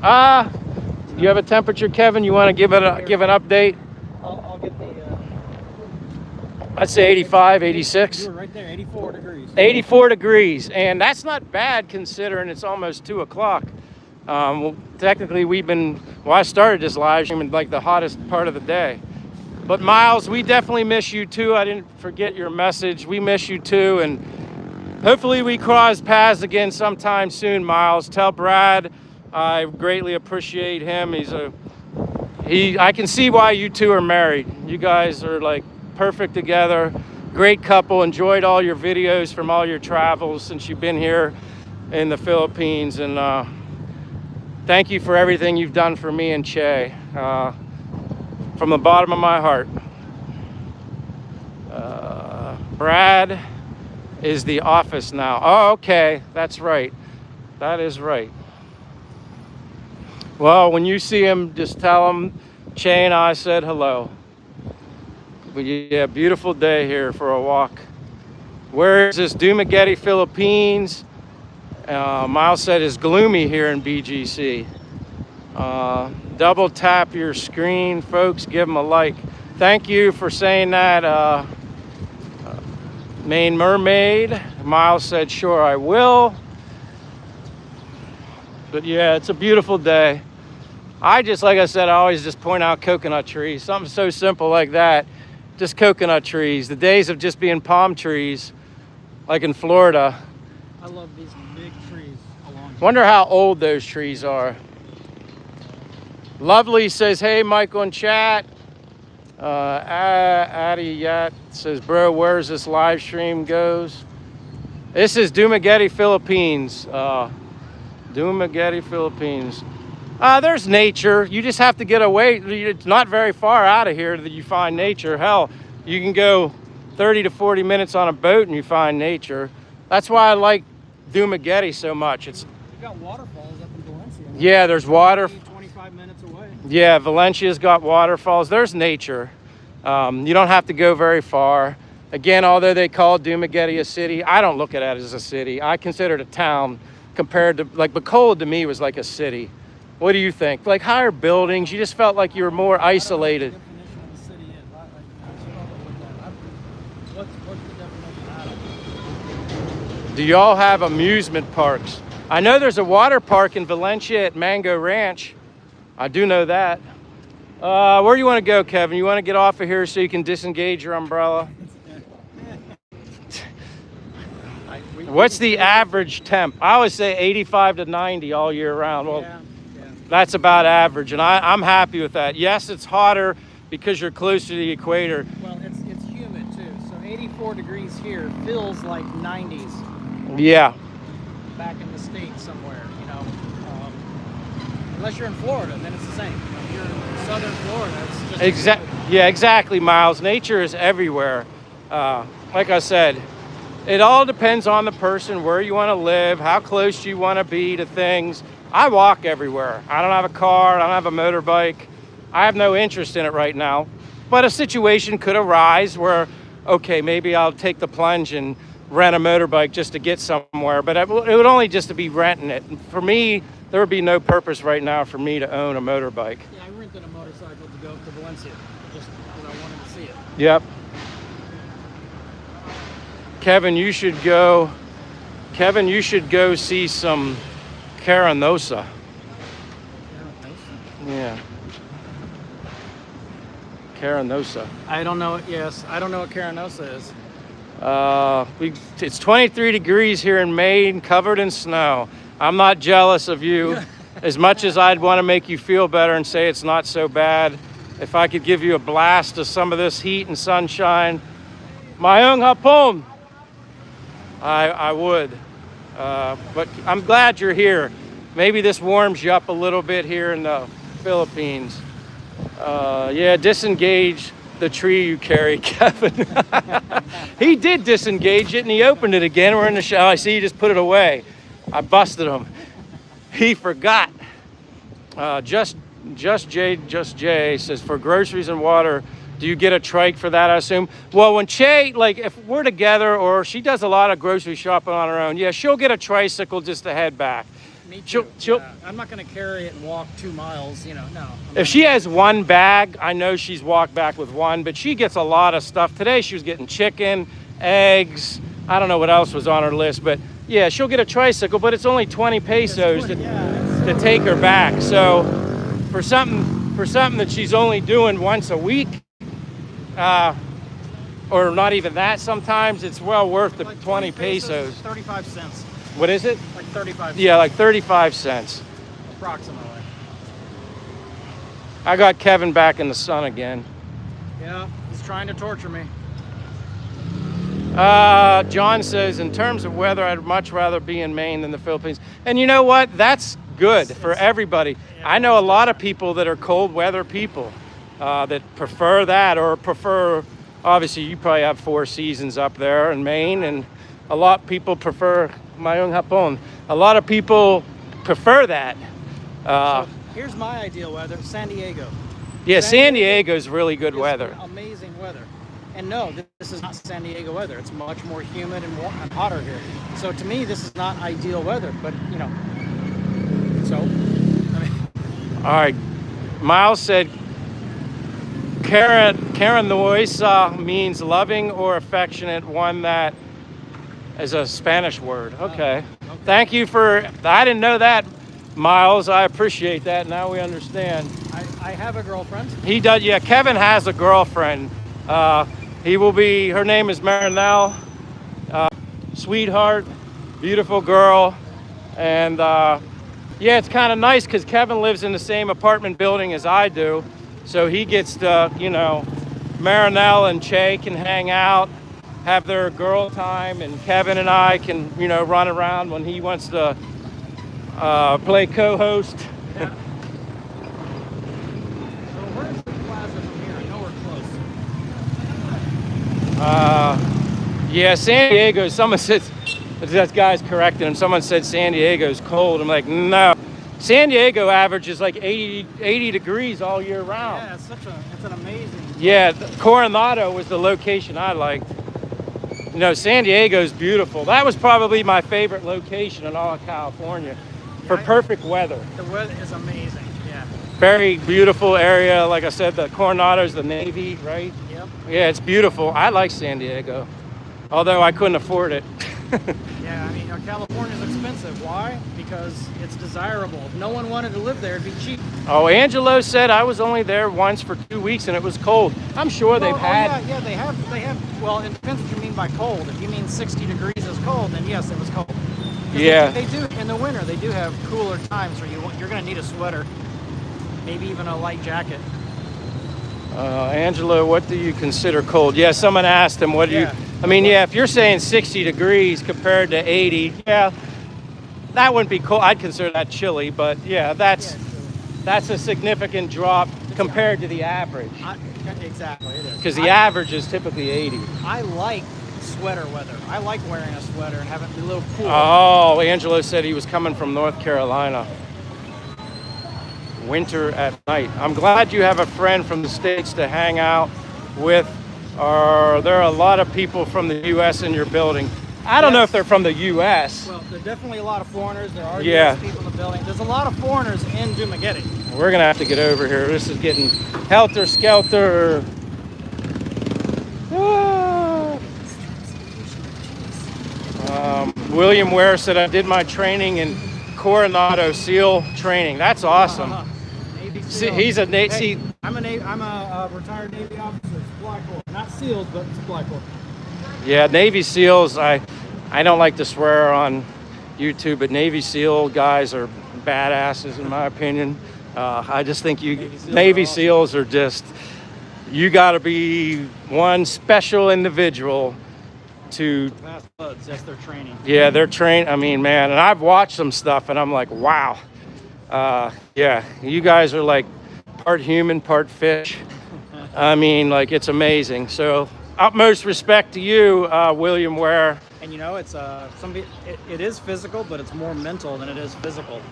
You have a temperature, Kevin? You want to give an update? I'll get the... I'd say 85, 86. You were right there, 84 degrees. 84 degrees, and that's not bad considering it's almost 2 o'clock. Well, technically, I started this live stream in like the hottest part of the day. But Miles, we definitely miss you too. I didn't forget your message. We miss you too, and hopefully we cross paths again sometime soon, Miles. Tell Brad I greatly appreciate him. I can see why you two are married. You guys are like perfect together. Great couple. Enjoyed all your videos from all your travels since you've been here in the Philippines, and thank you for everything you've done for me and Che. From the bottom of my heart. Brad is the office now. Oh, okay, that's right. That is right. Well, when you see him, just tell him Che and I said hello. But yeah, beautiful day here for a walk. Where is this? Dumaguete, Philippines. Miles said it's gloomy here in BGC. Double tap your screen, folks. Give them a like. Thank you for saying that. Main Mermaid. Miles said, sure, I will. But yeah, it's a beautiful day. Like I said, I always just point out coconut trees. Something so simple like that. Just coconut trees. The days of just being palm trees, like in Florida. I love these big trees along here. Wonder how old those trees are. Lovely says, hey, Michael in chat. Addy Yat says, bro, where's this live stream goes? This is Dumaguete, Philippines. Dumaguete, Philippines. There's nature. You just have to get away. It's not very far out of here that you find nature. Hell, you can go 30 to 40 minutes on a boat and you find nature. That's why I like Dumaguete so much. You got waterfalls up in Valencia. Yeah, there's water. 25 minutes away. Yeah, Valencia's got waterfalls. There's nature. You don't have to go very far. Again, although they call Dumaguete a city, I don't look at it as a city. I consider it a town compared to, like, Bacolod to me was like a city. What do you think? Like higher buildings, you just felt like you were more isolated. What's the definition of that? Do y'all have amusement parks? I know there's a water park in Valencia at Mango Ranch. I do know that. Where do you want to go, Kevin? You want to get off of here so you can disengage your umbrella? What's the average temp? I always say 85 to 90 all year round. Well, Yeah. that's about average, and I'm happy with that. Yes, it's hotter because you're closer to the equator. Well, it's humid too. So 84 degrees here feels like 90s Yeah. back in the States somewhere, you know. Unless you're in Florida, then it's the same. If you're in southern Florida, it's just Yeah, exactly, Miles. Nature is everywhere. Like I said, it all depends on the person, where you want to live, how close you want to be to things. I walk everywhere. I don't have a car. I don't have a motorbike. I have no interest in it right now. But a situation could arise where, okay, maybe I'll take the plunge and rent a motorbike just to get somewhere. But it would only just to be renting it. For me, there would be no purpose right now for me to own a motorbike. Yeah, I rented a motorcycle to go to Valencia just because I wanted to see it. Yep. Kevin, you should go see some Caranosa. Yeah. Caranosa. I don't know. Yes, I don't know what Caranosa is. It's 23 degrees here in Maine, covered in snow. I'm not jealous of you. As much as I'd want to make you feel better and say it's not so bad, if I could give you a blast of some of this heat and sunshine, Mayong hapon, I would. But I'm glad you're here. Maybe this warms you up a little bit here in the Philippines. Yeah, disengage the tree you carry, Kevin. He did disengage it and he opened it again. We're in the shower. I see you just put it away. I busted him. He forgot. Just Jay says, for groceries and water, do you get a trike for that, I assume? Well, when Che, like if we're together or she does a lot of grocery shopping on her own, yeah, she'll get a tricycle just to head back. Me She'll, too. she'll, Yeah. I'm not going to carry it and walk 2 miles. You know, no. If she has one bag, I know she's walked back with one, but she gets a lot of stuff. Today she was getting chicken, eggs. I don't know what else was on her list, but yeah, she'll get a tricycle, but it's only 20 pesos to take her back. So for something that she's only doing once a week, or not even that sometimes, it's well worth the like 20 pesos. 35 cents. What is it? Like 35 cents. Yeah, like 35 cents. Approximately. I got Kevin back in the sun again. Yeah, he's trying to torture me. John says, in terms of weather, I'd much rather be in Maine than the Philippines. And you know what? That's good for everybody. I know a lot of people that are cold weather people that prefer that, or prefer, obviously you probably have 4 seasons up there in Maine, and a lot of people prefer mayong hapon. A lot of people prefer that. So here's my ideal weather, San Diego. Yeah, San Diego's really good weather. Amazing weather. And no, this is not San Diego weather. It's much more humid and warm and hotter here. So to me, this is not ideal weather, but you know. So, I mean. All right. Miles said, Cariñosa means loving or affectionate, one that is a Spanish word. Okay. Thank you for, I didn't know that, Miles. I appreciate that. Now we understand. I have a girlfriend. He does, yeah. Kevin has a girlfriend. Her name is Marinelle. Sweetheart, beautiful girl. And yeah, it's kind of nice because Kevin lives in the same apartment building as I do. So he gets to, you know, Marinelle and Che can hang out, have their girl time, and Kevin and I can, you know, run around when he wants to play co-host. Yeah. So where's the plaza from here? I know we're close. Yeah, San Diego, someone said, that guy's correcting him. Someone said San Diego's cold. I'm like, no. San Diego averages like 80 degrees all year round. Yeah, it's an amazing. Yeah, Coronado was the location I liked. You know, San Diego's beautiful. That was probably my favorite location in all of California for perfect weather. The weather is amazing, yeah. Very beautiful area. Like I said, the Coronado's the Navy, right? Yep. Yeah, it's beautiful. I like San Diego, although I couldn't afford it. Yeah, I mean, California's expensive. Why? Because it's desirable. If no one wanted to live there, it'd be cheap. Oh, Angelo said I was only there once for 2 weeks and it was cold. I'm sure they've had. Yeah, they have. Well, it depends what you mean by cold. If you mean 60 degrees is cold, then yes, it was cold. Yeah. They do in the winter. They do have cooler times where you're going to need a sweater, maybe even a light jacket. Angelo, what do you consider cold? Yeah, someone asked him, what do you... I mean, yeah, if you're saying 60 degrees compared to 80, yeah, that wouldn't be cold. I'd consider that chilly, but yeah, that's a significant drop compared to the average. Exactly, it is. Because the average is typically 80. I like sweater weather. I like wearing a sweater and having it be a little cool. Oh, Angelo said he was coming from North Carolina. Winter at night. I'm glad you have a friend from the States to hang out with. There are a lot of people from the U.S. in your building. I don't know if they're from the U.S. Well, there are definitely a lot of foreigners. There are U.S. people in the building. There's a lot of foreigners in Dumaguete. We're going to have to get over here. This is getting helter-skelter. William Ware said, I did my training in Coronado SEAL training. That's awesome. Navy SEAL. He's a Navy. Hey, I'm a retired Navy officer. Supply Corps. Not SEALs, but Supply Corps. Yeah, Navy SEALs. I don't like to swear on YouTube, but Navy SEAL guys are badasses in my opinion. I just think Navy SEALs are just, you got to be one special individual to Fast buds, that's their training. Yeah, they're trained. I mean, man, and I've watched some stuff and I'm like, wow. Yeah, you guys are like part human, part fish. I mean, like, it's amazing. So utmost respect to you, William Ware. And you know, it is physical, but it's more mental than it is physical.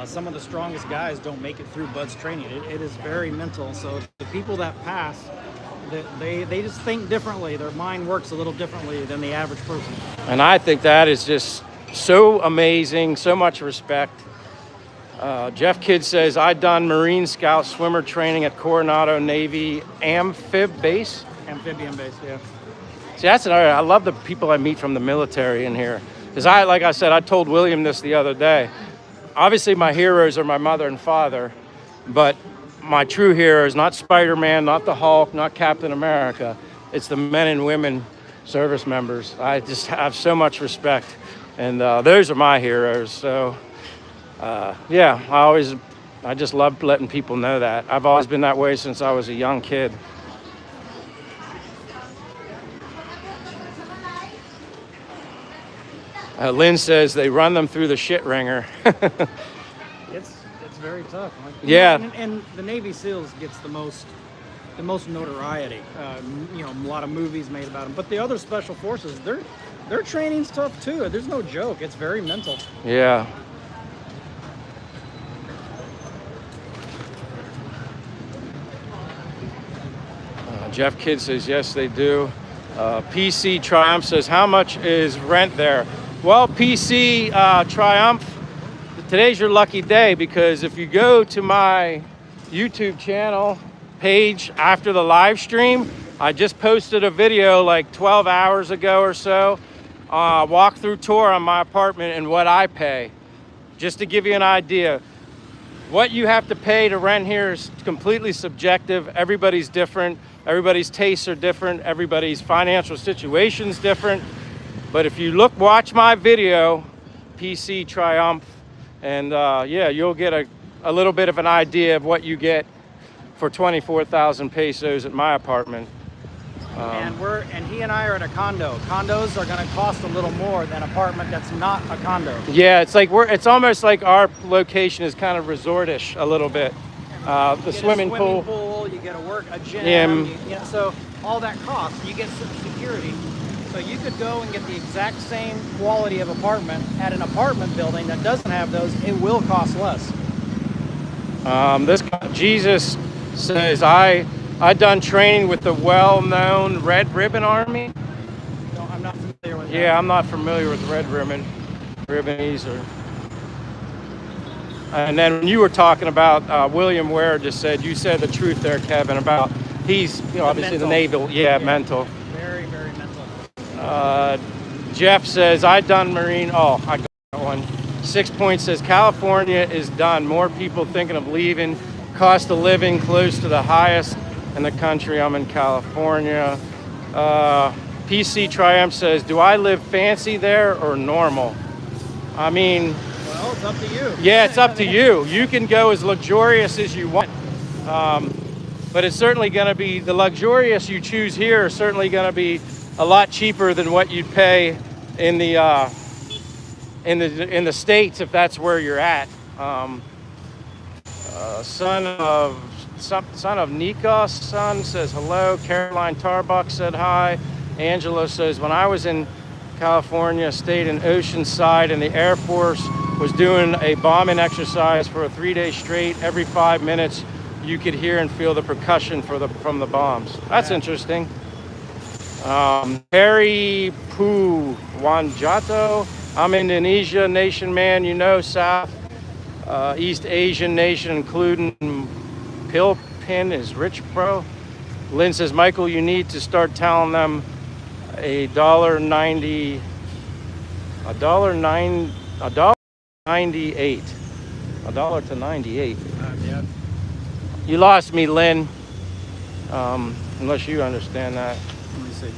Some of the strongest guys don't make it through Bud's training. It is very mental. So the people that pass, they just think differently. Their mind works a little differently than the average person. And I think that is just So amazing, so much respect. Jeff Kidd says, I done Marine Scout swimmer training at Coronado Navy Amphib Base. Amphibian base, yeah. See, that's another, I love the people I meet from the military in here. Because like I said, I told William this the other day. Obviously, my heroes are my mother and father, but my true heroes, not Spider-Man, not the Hulk, not Captain America. It's the men and women service members. I just have so much respect. And those are my heroes. So, yeah, I just love letting people know that. I've always been that way since I was a young kid. Lynn says they run them through the shit ringer. It's very tough. Yeah. And the Navy SEALs gets the most notoriety. You know, a lot of movies made about them. But the other special forces, their training's tough too. There's no joke. It's very mental. Yeah. Jeff Kidd says, yes, they do. PC Triumph says, how much is rent there? Well, PC Triumph, today's your lucky day, because if you go to my YouTube channel page after the live stream, I just posted a video like 12 hours ago or so, walkthrough tour on my apartment and what I pay. Just to give you an idea. What you have to pay to rent here is completely subjective. Everybody's different. Everybody's tastes are different. Everybody's financial situation's different. But if you watch my video, PC Triumph, and yeah, you'll get a little bit of an idea of what you get for 24,000 pesos at my apartment. And he and I are at a condo. Condos are going to cost a little more than an apartment that's not a condo. Yeah, it's like it's almost like our location is kind of resortish a little bit. The swimming pool, you get a gym, so all that costs. You get some security. So you could go and get the exact same quality of apartment at an apartment building that doesn't have those. It will cost less. Jesus says, I done training with the well-known Red Ribbon Army. No, I'm not familiar with that. Yeah, I'm not familiar with Red Ribbon either. And then when you were talking about William Ware just said, you said the truth there, Kevin, about he's obviously the naval, mental. Very, very mental. Jeff says, I done Marine. Oh, I got that one. 6 Points says, California is done. More people thinking of leaving. Cost of living close to the highest in the country. I'm in California. PC Triumph says, do I live fancy there or normal? I mean, well, it's up to you. Yeah, it's up to you. You can go as luxurious as you want. But it's certainly going to be, the luxurious you choose here is certainly going to be a lot cheaper than what you'd pay in the States, if that's where you're at. Son of Nikos son says hello. Caroline Tarbuck said hi. Angela says, when I was in California, stayed in Oceanside, and the Air Force was doing a bombing exercise for a 3-day straight. Every 5 minutes you could hear and feel the percussion from the bombs. That's interesting. Harry Poo Wanjato, I'm Indonesia nation man, South East Asian nation, including Philippine is rich, bro. Lynn says, Michael, you need to start telling them $1.98. $1 to 98. Yeah. You lost me, Lynn. Unless you understand that. Let me see.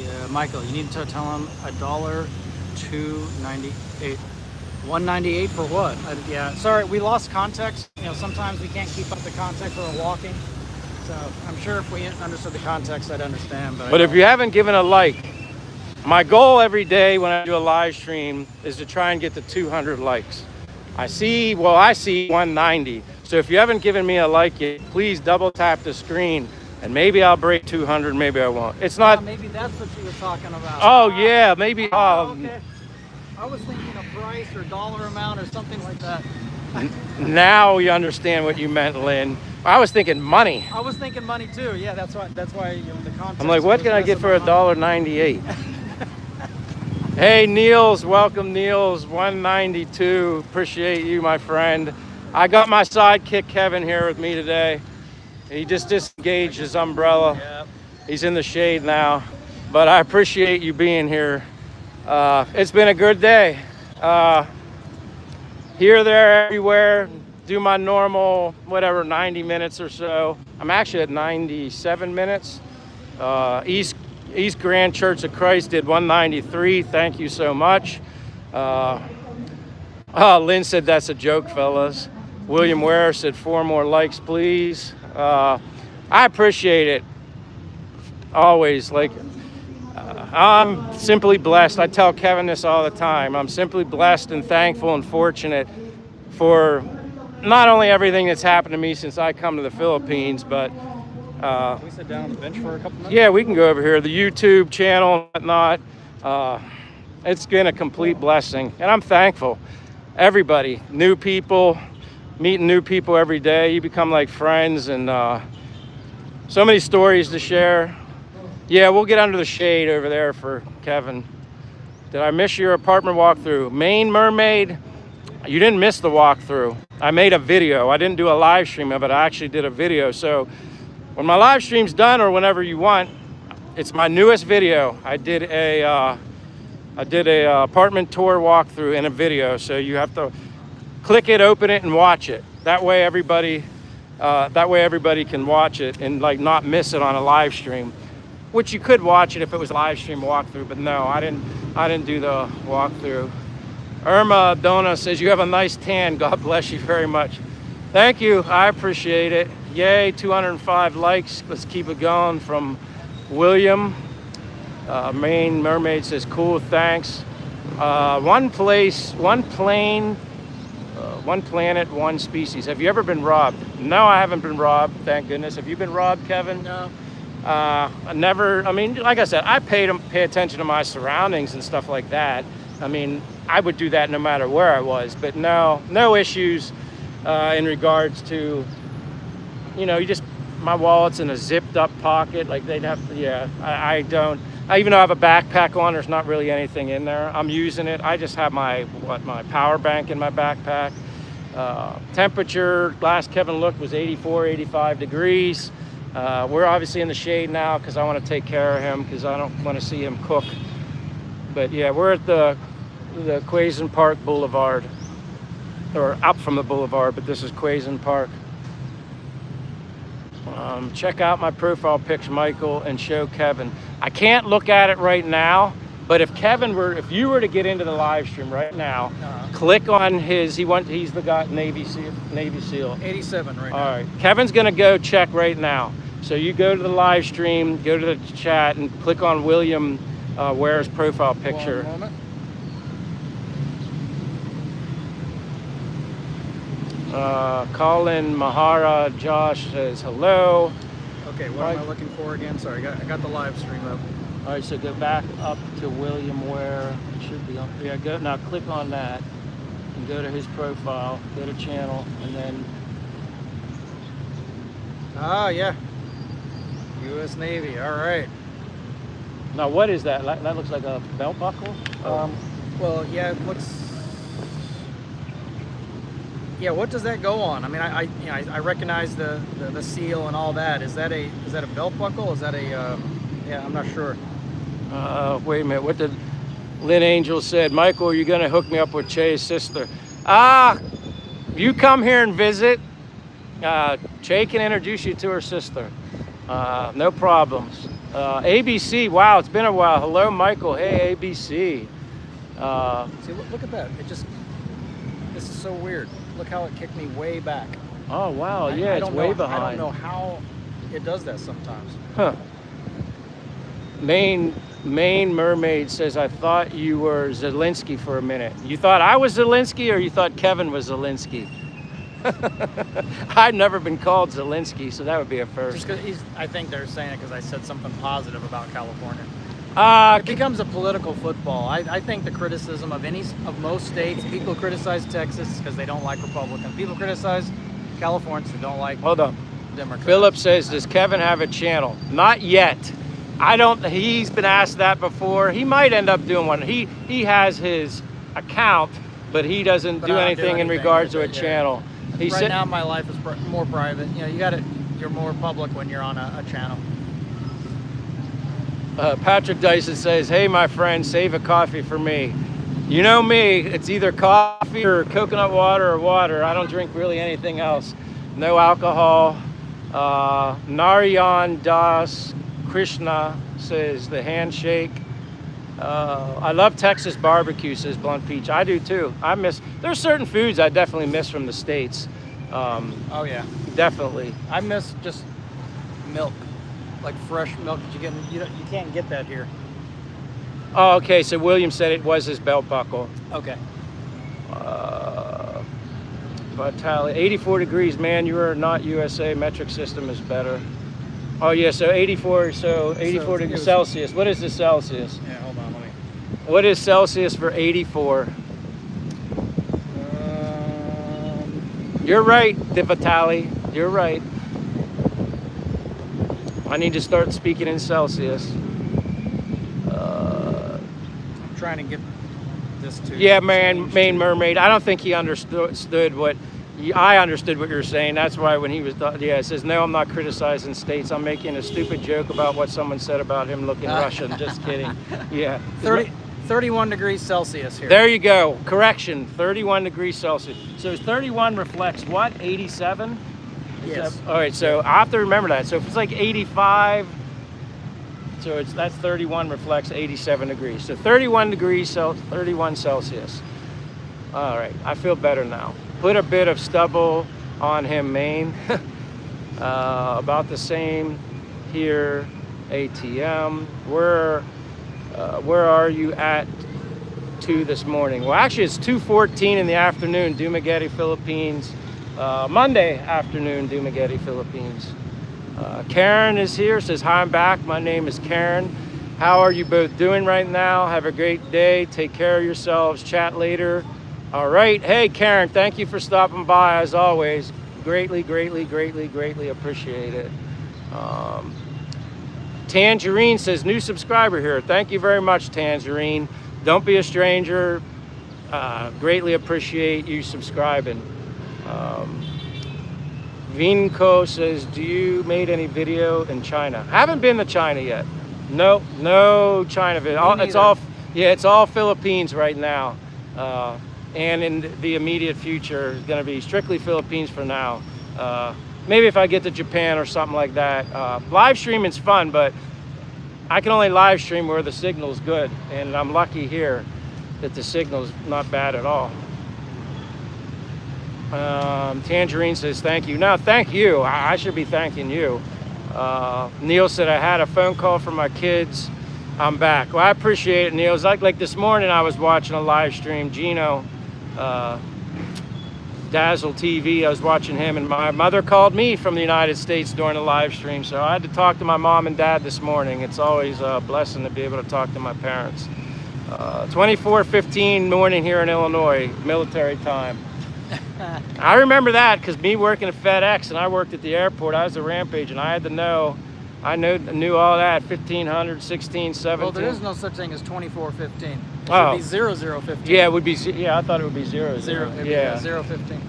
Yeah, Michael, you need to tell them $2.98. 198 for what? Yeah, sorry, we lost context. Sometimes we can't keep up the context when we're walking. So I'm sure if we understood the context, I'd understand. But if you haven't given a like, my goal every day when I do a live stream is to try and get to 200 likes. I see 190. So if you haven't given me a like yet, please double tap the screen and maybe I'll break 200, maybe I won't. It's not. Maybe that's what you were talking about. Oh, yeah, maybe. Okay. I was thinking a price or dollar amount or something like that. Now you understand what you meant, Lynn. I was thinking money. I was thinking money too. Yeah, that's why the context. I'm like, what can I get for $1.98? Hey, Niels, welcome, Niels, 192. Appreciate you, my friend. I got my sidekick, Kevin, here with me today. He just disengaged his umbrella. Yep. He's in the shade now, but I appreciate you being here. It's been a good day. Here, there, everywhere. Do my normal, whatever, 90 minutes or so. I'm actually at 97 minutes. East Grand Church of Christ did 193. Thank you so much. Lynn said that's a joke, fellas. William Ware said 4 more likes, please. I appreciate it. Always. I'm simply blessed. I tell Kevin this all the time. I'm simply blessed and thankful and fortunate for not only everything that's happened to me since I come to the Philippines, but Can we sit down on the bench for a couple minutes? yeah, we can go over here. The YouTube channel and whatnot. It's been a complete blessing, and I'm thankful. Everybody, new people, meeting new people every day. You become like friends, and so many stories to share. Yeah, we'll get under the shade over there for Kevin. Did I miss your apartment walkthrough? Main Mermaid, you didn't miss the walkthrough. I made a video. I didn't do a live stream of it. I actually did a video. So when my live stream's done or whenever you want, it's my newest video. I did a apartment tour walkthrough in a video. So you have to click it, open it, and watch it. That way everybody can watch it and like not miss it on a live stream. Which you could watch it if it was a live stream walkthrough, but no, I didn't do the walkthrough. Irma Dona says you have a nice tan. God bless you very much. Thank you. I appreciate it. Yay, 205 likes. Let's keep it going from William. Main Mermaid says cool. Thanks. One place, one plane, one planet, one species. Have you ever been robbed? No, I haven't been robbed. Thank goodness. Have you been robbed, Kevin? No. I mean, like I said, I pay attention to my surroundings and stuff like that. I mean, I would do that no matter where I was, but no issues in regards to, my wallet's in a zipped up pocket. Like they'd have to, yeah, I don't. I even though I have a backpack on, there's not really anything in there. I'm using it. I just have my power bank in my backpack. Temperature, last Kevin looked, was 84, 85 degrees. We're obviously in the shade now because I want to take care of him because I don't want to see him cook. But yeah, we're at the Quezon Park Boulevard, or up from the boulevard, but this is Quezon Park. Check out my profile pics, Michael, and show Kevin. I can't look at it right now, but if you were to get into the live stream right now, click on his. He's the guy, Navy SEAL. 87 right now. All right, Kevin's gonna go check right now. So you go to the live stream, go to the chat, and click on William Ware's profile picture. 1 moment. Colin Mahara Josh says hello. Okay, what am I looking for again? Sorry, I got the live stream up. All right, so go back up to William Ware. It should be up. Yeah, go now. Click on that and go to his profile. Go to channel, and then. Ah, yeah. U.S. Navy. All right. Now, what is that? That looks like a belt buckle. Well, yeah, it looks. Yeah, what does that go on? I mean, I recognize the seal and all that. Is that a belt buckle? Is that a yeah? I'm not sure. Wait a minute. What did Lynn Angel said? Michael, are you gonna hook me up with Che's sister? You come here and visit. Che can introduce you to her sister. No problems. ABC. Wow, it's been a while. Hello, Michael. Hey, ABC. See, look at that. This is so weird. Look how it kicked me way back. Oh wow, yeah, it's way behind. I don't know how it does that sometimes. Huh. Main Mermaid says, I thought you were Zelensky for a minute. You thought I was Zelensky, or you thought Kevin was Zelensky? I've never been called Zelensky, so that would be a first. Just 'cause I think they're saying it because I said something positive about California. It becomes a political football. I think the criticism of most states, people criticize Texas because they don't like Republicans. People criticize Californians who don't like Hold on. Democrats. Philip says, does Kevin have a channel? Not yet. I don't. He's been asked that before. He might end up doing one. He has his account, but he doesn't But do I don't anything do in anything regards to a with it, yeah. channel. He Right said, now, my life is more private. You know, you're more public when you're on a channel. Patrick Dyson says, "Hey, my friend, save a coffee for me." You know me, it's either coffee or coconut water or water. I don't drink really anything else. No alcohol. Narayan Das Krishna says the handshake. I love Texas barbecue, says Blunt Peach. I do too. There's certain foods I definitely miss from the States. Oh yeah, Definitely. I miss just milk, like fresh milk that you can't get that here. Oh, okay, so William said it was his belt buckle. Okay. Vitali, 84 degrees, man, you are not USA. Metric system is better. Oh yeah, so 84 degrees Celsius. What is the Celsius? Yeah, hold on, let me. What is Celsius for 84? You're right, Vitali. You're right. I need to start speaking in Celsius. I'm trying to get this to. Yeah, Main Mermaid. I don't think he understood what. I understood what you're saying. That's why when he was, it says, no, I'm not criticizing states. I'm making a stupid joke about what someone said about him looking Russian. Just kidding. Yeah. 31 degrees Celsius here. There you go. Correction. 31 degrees Celsius. So 31 reflects what? 87? Yes. All right. So I have to remember that. So if it's like 85, so that's 31 reflects 87 degrees. So 31 degrees, 31 Celsius. All right. I feel better now. Put a bit of stubble on him, Maine. About the same here, ATM. Where are you at 2 this morning? Well, actually, it's 2:14 in the afternoon, Dumaguete, Philippines. Monday afternoon, Dumaguete, Philippines. Karen is here, says, hi, I'm back. My name is Karen. How are you both doing right now? Have a great day. Take care of yourselves. Chat later. All right. Hey, Karen, thank you for stopping by as always. Greatly, greatly, greatly, greatly appreciate it. Tangerine says, new subscriber here. Thank you very much, Tangerine. Don't be a stranger. Greatly appreciate you subscribing. Vinco says, do you made any video in China? Haven't been to China yet. No China video. It's all Philippines right now. And in the immediate future, it's going to be strictly Philippines for now. Maybe if I get to Japan or something like that. Live streaming's fun, but I can only live stream where the signal's good. And I'm lucky here that the signal's not bad at all. Tangerine says, thank you. No, thank you. I should be thanking you. Neil said, I had a phone call from my kids. I'm back. Well, I appreciate it, Neil. It's like this morning I was watching a live stream. Gino, Dazzle TV, I was watching him, and my mother called me from the United States during a live stream, so I had to talk to my mom and dad this morning. It's always a blessing to be able to talk to my parents. 24:15 morning here in Illinois, military time. I remember that because me working at FedEx, and I worked at the airport. I was a rampage, and I had to know. I knew all that. 1500, 16, 17. Well, there is no such thing as 24:15. It Oh. should be 00:15. Yeah, it would be. Yeah, I thought it would be 00. Yeah, 0:15.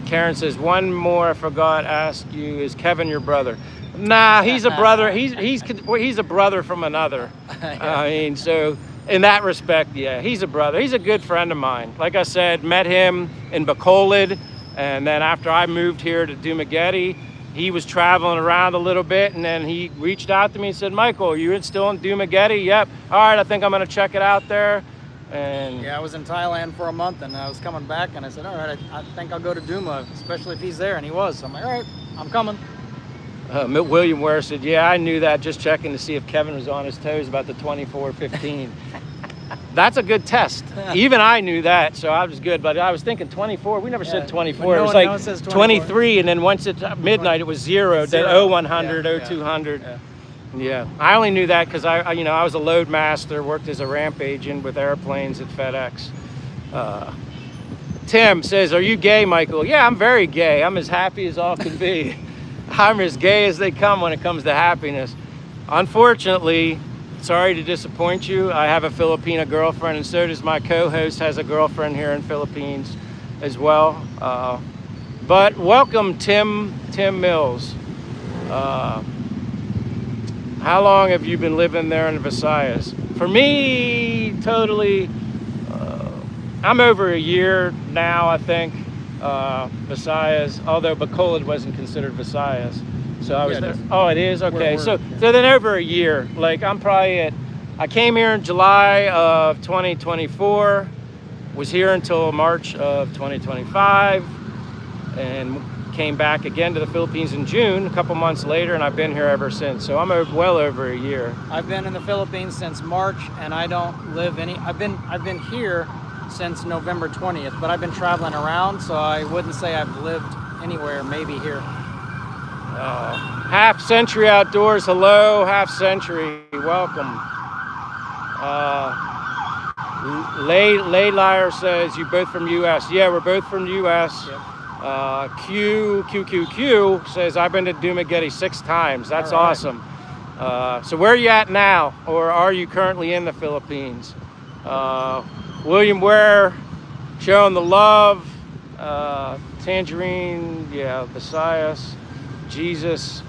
Karen says, one more I forgot to ask you, is Kevin your brother? Nah, he's a brother. He's a brother from another. I mean, so in that respect, yeah, he's a brother. He's a good friend of mine. Like I said, met him in Bacolod, and then after I moved here to Dumaguete, he was traveling around a little bit, and then he reached out to me and said, Michael, are you still in Dumaguete? Yep. All right, I think I'm going to check it out there. And yeah, I was in Thailand for a month, and I was coming back, and I said, all right, I think I'll go to Duma, especially if he's there, and he was. So I'm like, all right, I'm coming. William Ware said, yeah, I knew that, just checking to see if Kevin was on his toes about the 24:15. That's a good test. Even I knew that, so I was good. But I was thinking 24. We never said 24. It was like 23, and then once it's midnight, it was 0. Then 0100, 0200. Yeah, I only knew that because I was a load master, worked as a ramp agent with airplanes at FedEx. Tim says, are you gay, Michael? Yeah, I'm very gay. I'm as happy as all can be. I'm as gay as they come when it comes to happiness. Unfortunately, sorry to disappoint you. I have a Filipina girlfriend, and so does my co-host has a girlfriend here in Philippines as well. But welcome, Tim Mills. How long have you been living there in Visayas? For me, totally, I'm over a year now, I think. Visayas, although Bacolod wasn't considered Visayas. So I was there. Oh, it is? Okay. So then over a year. Like I'm probably I came here in July of 2024, was here until March of 2025, and came back again to the Philippines in June, a couple months later, and I've been here ever since. So I'm well over a year. I've been in the Philippines since March, and I don't live I've been here since November 20th, but I've been traveling around, so I wouldn't say I've lived anywhere, maybe here. Half Century Outdoors, hello, Half Century, welcome. Lay Liar says, you both from U.S. Yeah, we're both from the U.S. Yep. QQQ says, I've been to Dumaguete 6 times. That's All right. awesome. So where are you at now, or are you currently in the Philippines? William Ware, showing the love. Tangerine, yeah, Visayas. Jesus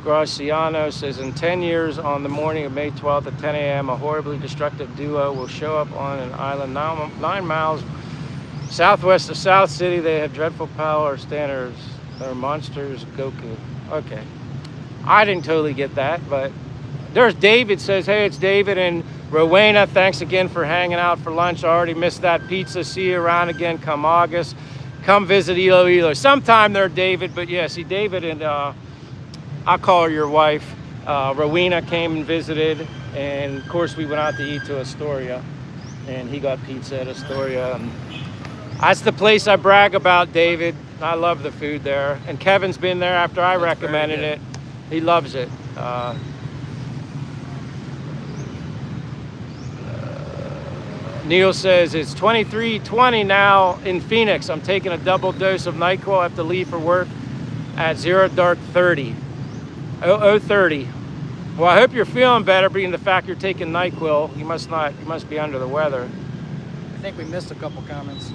Graciano says, in 10 years on the morning of May 12th at 10 a.m., a horribly destructive duo will show up on an island 9 miles southwest of South City. They have dreadful power standards. They're monsters, Goku. Okay. I didn't totally get that, but there's David says, hey, it's David and Rowena. Thanks again for hanging out for lunch. I already missed that pizza. See you around again come August. Come visit Iloilo sometime there, David. But yeah, see, David and I'll call her your wife. Rowena came and visited, and of course we went out to eat to Astoria, and he got pizza at Astoria. And that's the place I brag about, David. I love the food there, and Kevin's been there after I recommended it. He loves it. Neil says, it's 23:20 now in Phoenix. I'm taking a double dose of NyQuil. I have to leave for work at 0:30. 00:30. Well, I hope you're feeling better, being the fact you're taking NyQuil. You must be under the weather. I think we missed a couple comments.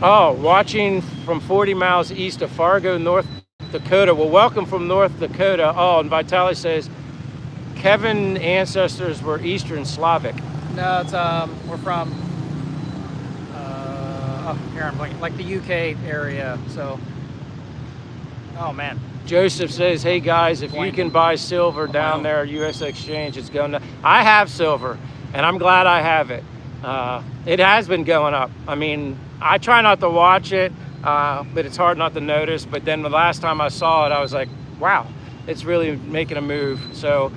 Oh, watching from 40 miles east of Fargo, North Dakota. Well, welcome from North Dakota. Oh, and Vitali says, Kevin ancestors were Eastern Slavic. No, it's we're from here I'm blanking, like the UK area. So, oh man. Joseph says, hey guys, if you can buy silver down there at US Exchange, it's going to. I have silver, and I'm glad I have it. It has been going up. I mean, I try not to watch it, but it's hard not to notice. But then the last time I saw it, I was like, wow, it's really making a move. So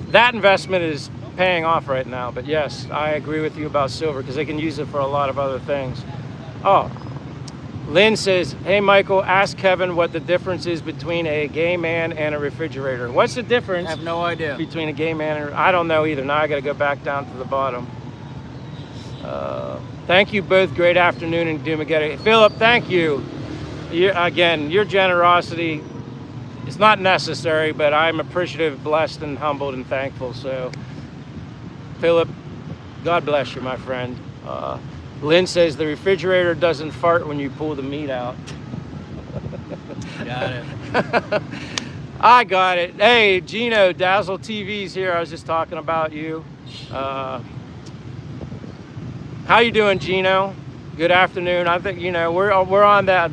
that investment is paying off right now. But yes, I agree with you about silver because they can use it for a lot of other things. Oh, Lynn says, hey Michael, ask Kevin what the difference is between a gay man and a refrigerator. What's the difference? I have no idea. Between a gay man and I don't know either. Now I got to go back down to the bottom. Thank you both. Great afternoon in Dumaguete. Philip, thank you. Again, your generosity is not necessary, but I'm appreciative, blessed, and humbled and thankful. So, Philip, God bless you, my friend. Lynn says the refrigerator doesn't fart when you pull the meat out. Got it. I got it. Hey, Gino, Dazzle TV's here. I was just talking about you. How you doing, Gino? Good afternoon. I think, we're on the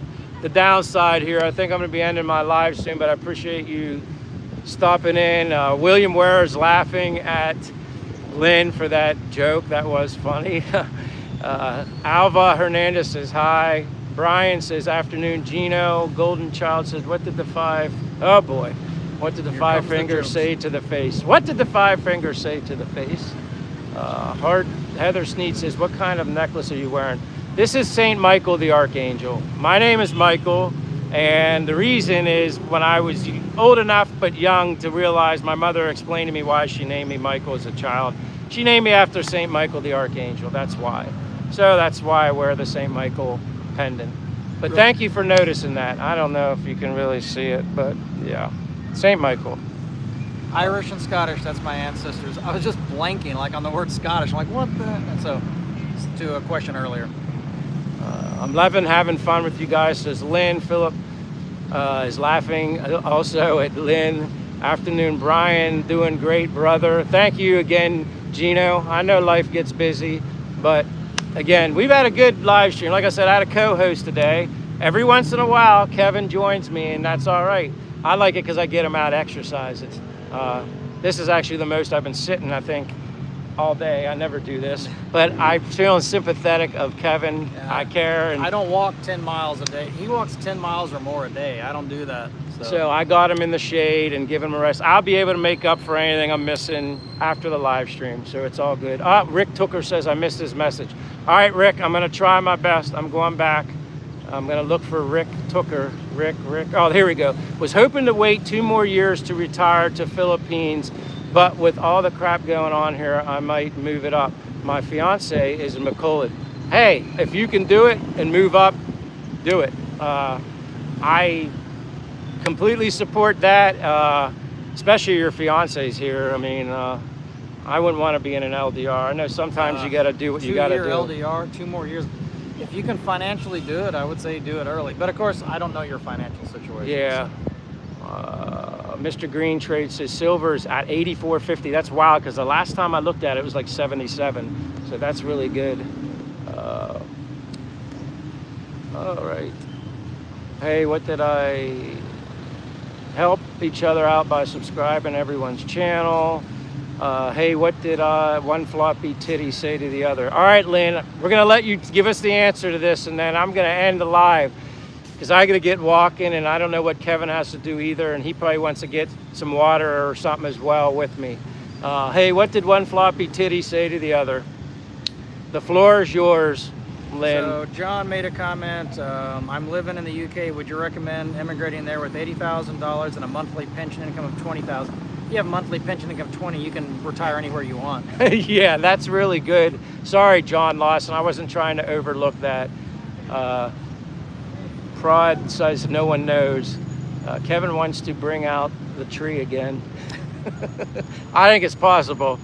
downside here. I think I'm going to be ending my live soon, but I appreciate you stopping in. William Ware is laughing at Lynn for that joke. That was funny. Alva Hernandez says hi. Brian says afternoon. Gino Golden Child says, what did the five fingers say to the face? What did the 5 fingers say to the face? Heather Sneed says, what kind of necklace are you wearing? This is Saint Michael the Archangel. My name is Michael, and the reason is when I was old enough but young to realize, my mother explained to me why she named me Michael as a child. She named me after Saint Michael the Archangel. That's why. So that's why I wear the Saint Michael pendant. But thank you for noticing that. I don't know if you can really see it, but yeah, Saint Michael. Irish and Scottish, that's my ancestors. I was just blanking like on the word Scottish. I'm like, what the? And so, to a question earlier. I'm loving having fun with you guys, says Lynn. Philip is laughing also at Lynn. Afternoon, Brian, doing great, brother. Thank you again, Gino. I know life gets busy, but again, we've had a good live stream. Like I said, I had a co-host today. Every once in a while, Kevin joins me, and that's all right. I like it because I get him out exercising. This is actually the most I've been sitting, I think, all day. I never do this, but I'm feeling sympathetic of Kevin. Yeah, I care. And I don't walk 10 miles a day. He walks 10 miles or more a day. I don't do that. So I got him in the shade and give him a rest. I'll be able to make up for anything I'm missing after the live stream, so it's all good. Rick Tooker says I missed his message. All right, Rick, I'm going to try my best. I'm going back. I'm going to look for Rick Tooker. Rick. Oh, here we go. Was hoping to wait 2 more years to retire to Philippines, but with all the crap going on here, I might move it up. My fiance is in McCullough. Hey, if you can do it and move up, do it. I completely support that, especially your fiance's here. I mean, I wouldn't want to be in an LDR. I know sometimes you got to do what you got to do. 2-year LDR, 2 more years. If you can financially do it, I would say do it early. But of course, I don't know your financial situation. Yeah. Mr. Green Trade says silver's at 84.50. That's wild because the last time I looked at it, it was like 77. So that's really good. All right. Hey, what did I help each other out by subscribing everyone's channel? Hey, what did one floppy titty say to the other? All right, Lynn, we're going to let you give us the answer to this, and then I'm going to end the live because I got to get walking, and I don't know what Kevin has to do either, and he probably wants to get some water or something as well with me. Hey, what did one floppy titty say to the other? The floor is yours, Lynn. So John made a comment. I'm living in the UK. Would you recommend immigrating there with $80,000 and a monthly pension income of $20,000? If you have a monthly pension income of 20, you can retire anywhere you want. Yeah, that's really good. Sorry, John Lawson. I wasn't trying to overlook that. Prod says no one knows. Kevin wants to bring out the tree again. I think it's possible.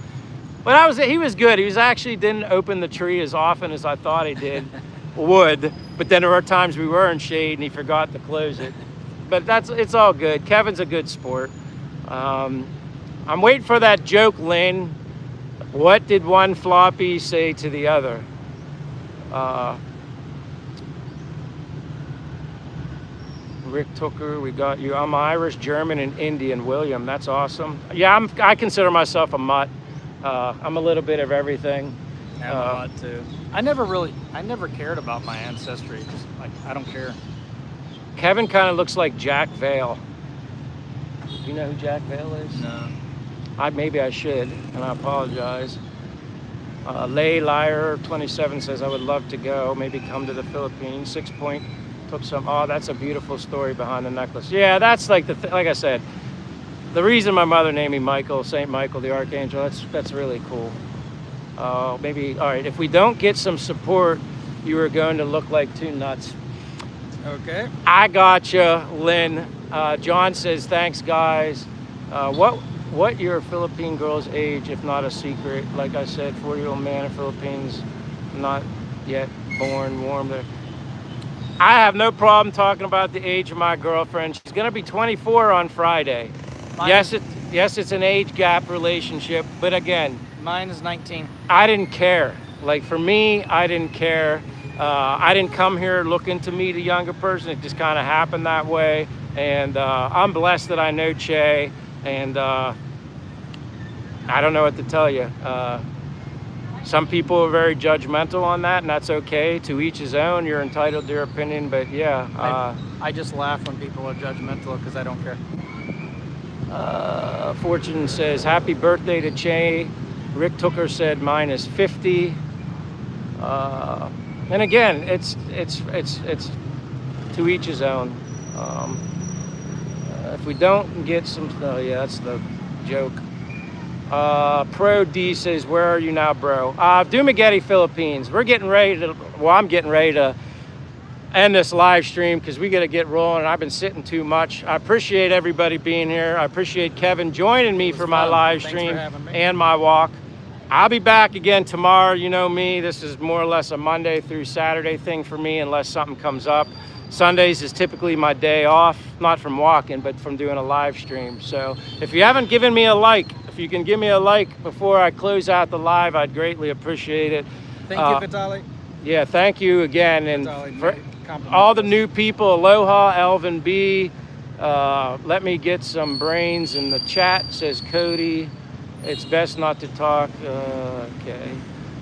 But he was good. He was actually didn't open the tree as often as I thought he would. But then there were times we were in shade and he forgot to close it. But it's all good. Kevin's a good sport. I'm waiting for that joke, Lynn. What did one floppy say to the other? Rick Tooker, we got you. I'm Irish, German, and Indian. William, that's awesome. Yeah, I consider myself a mutt. I'm a little bit of everything. Yeah, I'm a mutt too. I never cared about my ancestry. Just, like, I don't care. Kevin kind of looks like Jack Vale. You know who Jack Vale is? No. Maybe I should, and I apologize. Lay Liar 27 says I would love to go, maybe come to the Philippines. 6 Point took some. Oh, that's a beautiful story behind the necklace. Yeah, that's like like I said, the reason my mother named me Michael, Saint Michael the Archangel. That's really cool. Maybe all right. If we don't get some support, you are going to look like 2 nuts. Okay. I gotcha, Lynn. John says thanks, guys. What your Philippine girl's age, if not a secret? Like I said, 40-year-old man in Philippines, not yet born, warm there. I have no problem talking about the age of my girlfriend. She's gonna be 24 on Friday. Yes, it's an age gap relationship, but again, mine is 19. I didn't care. Like for me, I didn't care. I didn't come here looking to meet a younger person. It just kind of happened that way. And I'm blessed that I know Che. And I don't know what to tell you. Some people are very judgmental on that, and that's okay. To each his own. You're entitled to your opinion, but yeah. I just laugh when people are judgmental because I don't care. Fortune says, happy birthday to Che. Rick Tooker said mine is 50. And again, it's to each his own. If we don't get some, oh yeah, that's the joke. Pro D says, where are you now, bro? Dumaguete, Philippines. We're getting ready to, well, I'm getting ready to end this live stream because we got to get rolling. I've been sitting too much. I appreciate everybody being here. I appreciate Kevin joining me for my live stream and my walk. I'll be back again tomorrow. You know me, this is more or less a Monday through Saturday thing for me unless something comes up. Sundays is typically my day off, not from walking, but from doing a live stream. So if you haven't given me a like, if you can give me a like before I close out the live, I'd greatly appreciate it. Thank you, Vitali. Yeah, thank you again. And for Vitali, all the new people, aloha, Elvin B. Let me get some brains in the chat, says Cody. It's best not to talk. Okay.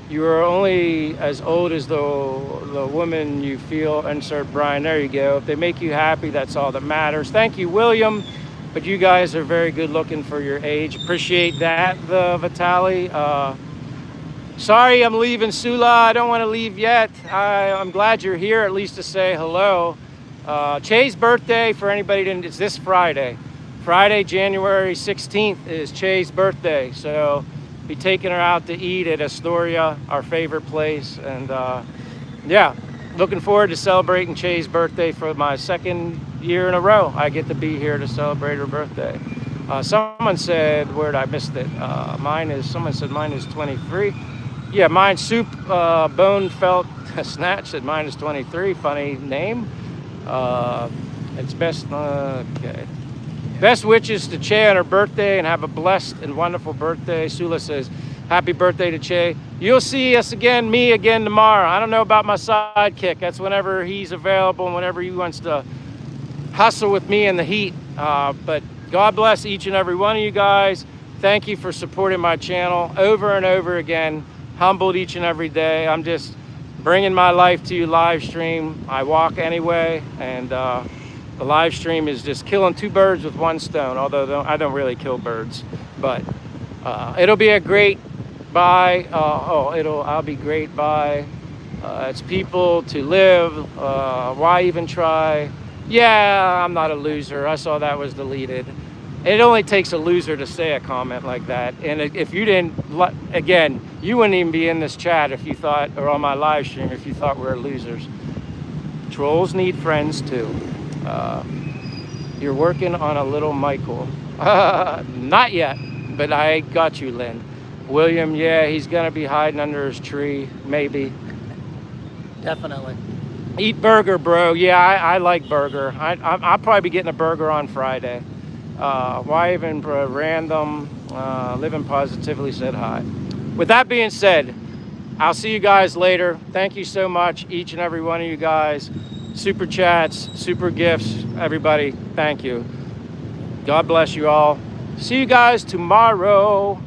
You are only as old as the woman you feel. Insert Brian. There you go. If they make you happy, that's all that matters. Thank you, William. But you guys are very good looking for your age. Appreciate that, Vitali. Sorry, I'm leaving Sula. I don't want to leave yet. I'm glad you're here, at least to say hello. Che's birthday, for anybody who didn't, it's this Friday. Friday, January 16th is Che's birthday. So be taking her out to eat at Astoria, our favorite place. And yeah, looking forward to celebrating Che's birthday for my second year in a row. I get to be here to celebrate her birthday. Someone said, where'd I missed it? Someone said mine is 23. Yeah, mine Soup Bone Felt Snatch said mine is 23. Funny name. It's best, okay. Best wishes to Che on her birthday and have a blessed and wonderful birthday. Sula says, happy birthday to Che. You'll see us again, me again tomorrow. I don't know about my sidekick. That's whenever he's available and whenever he wants to hustle with me in the heat. But God bless each and every one of you guys. Thank you for supporting my channel over and over again. Humbled each and every day. I'm just bringing my life to you live stream. I walk anyway, and the live stream is just killing two birds with one stone, although I don't really kill birds. But it'll be a great bye. I'll be great bye. It's people to live. Why even try? Yeah, I'm not a loser. I saw that was deleted. It only takes a loser to say a comment like that. And if you didn't, again, you wouldn't even be in this chat if you thought, or on my live stream, if you thought we were losers. Trolls need friends too. You're working on a little Michael. Not yet, but I got you, Lynn. William, yeah, he's gonna be hiding under his tree, maybe. Definitely. Eat burger, bro. Yeah, I like burger. I'll probably be getting a burger on Friday. Why even random? Living Positively said hi. With that being said, I'll see you guys later. Thank you so much, each and every one of you guys. Super chats, super gifts, everybody, thank you. God bless you all. See you guys tomorrow.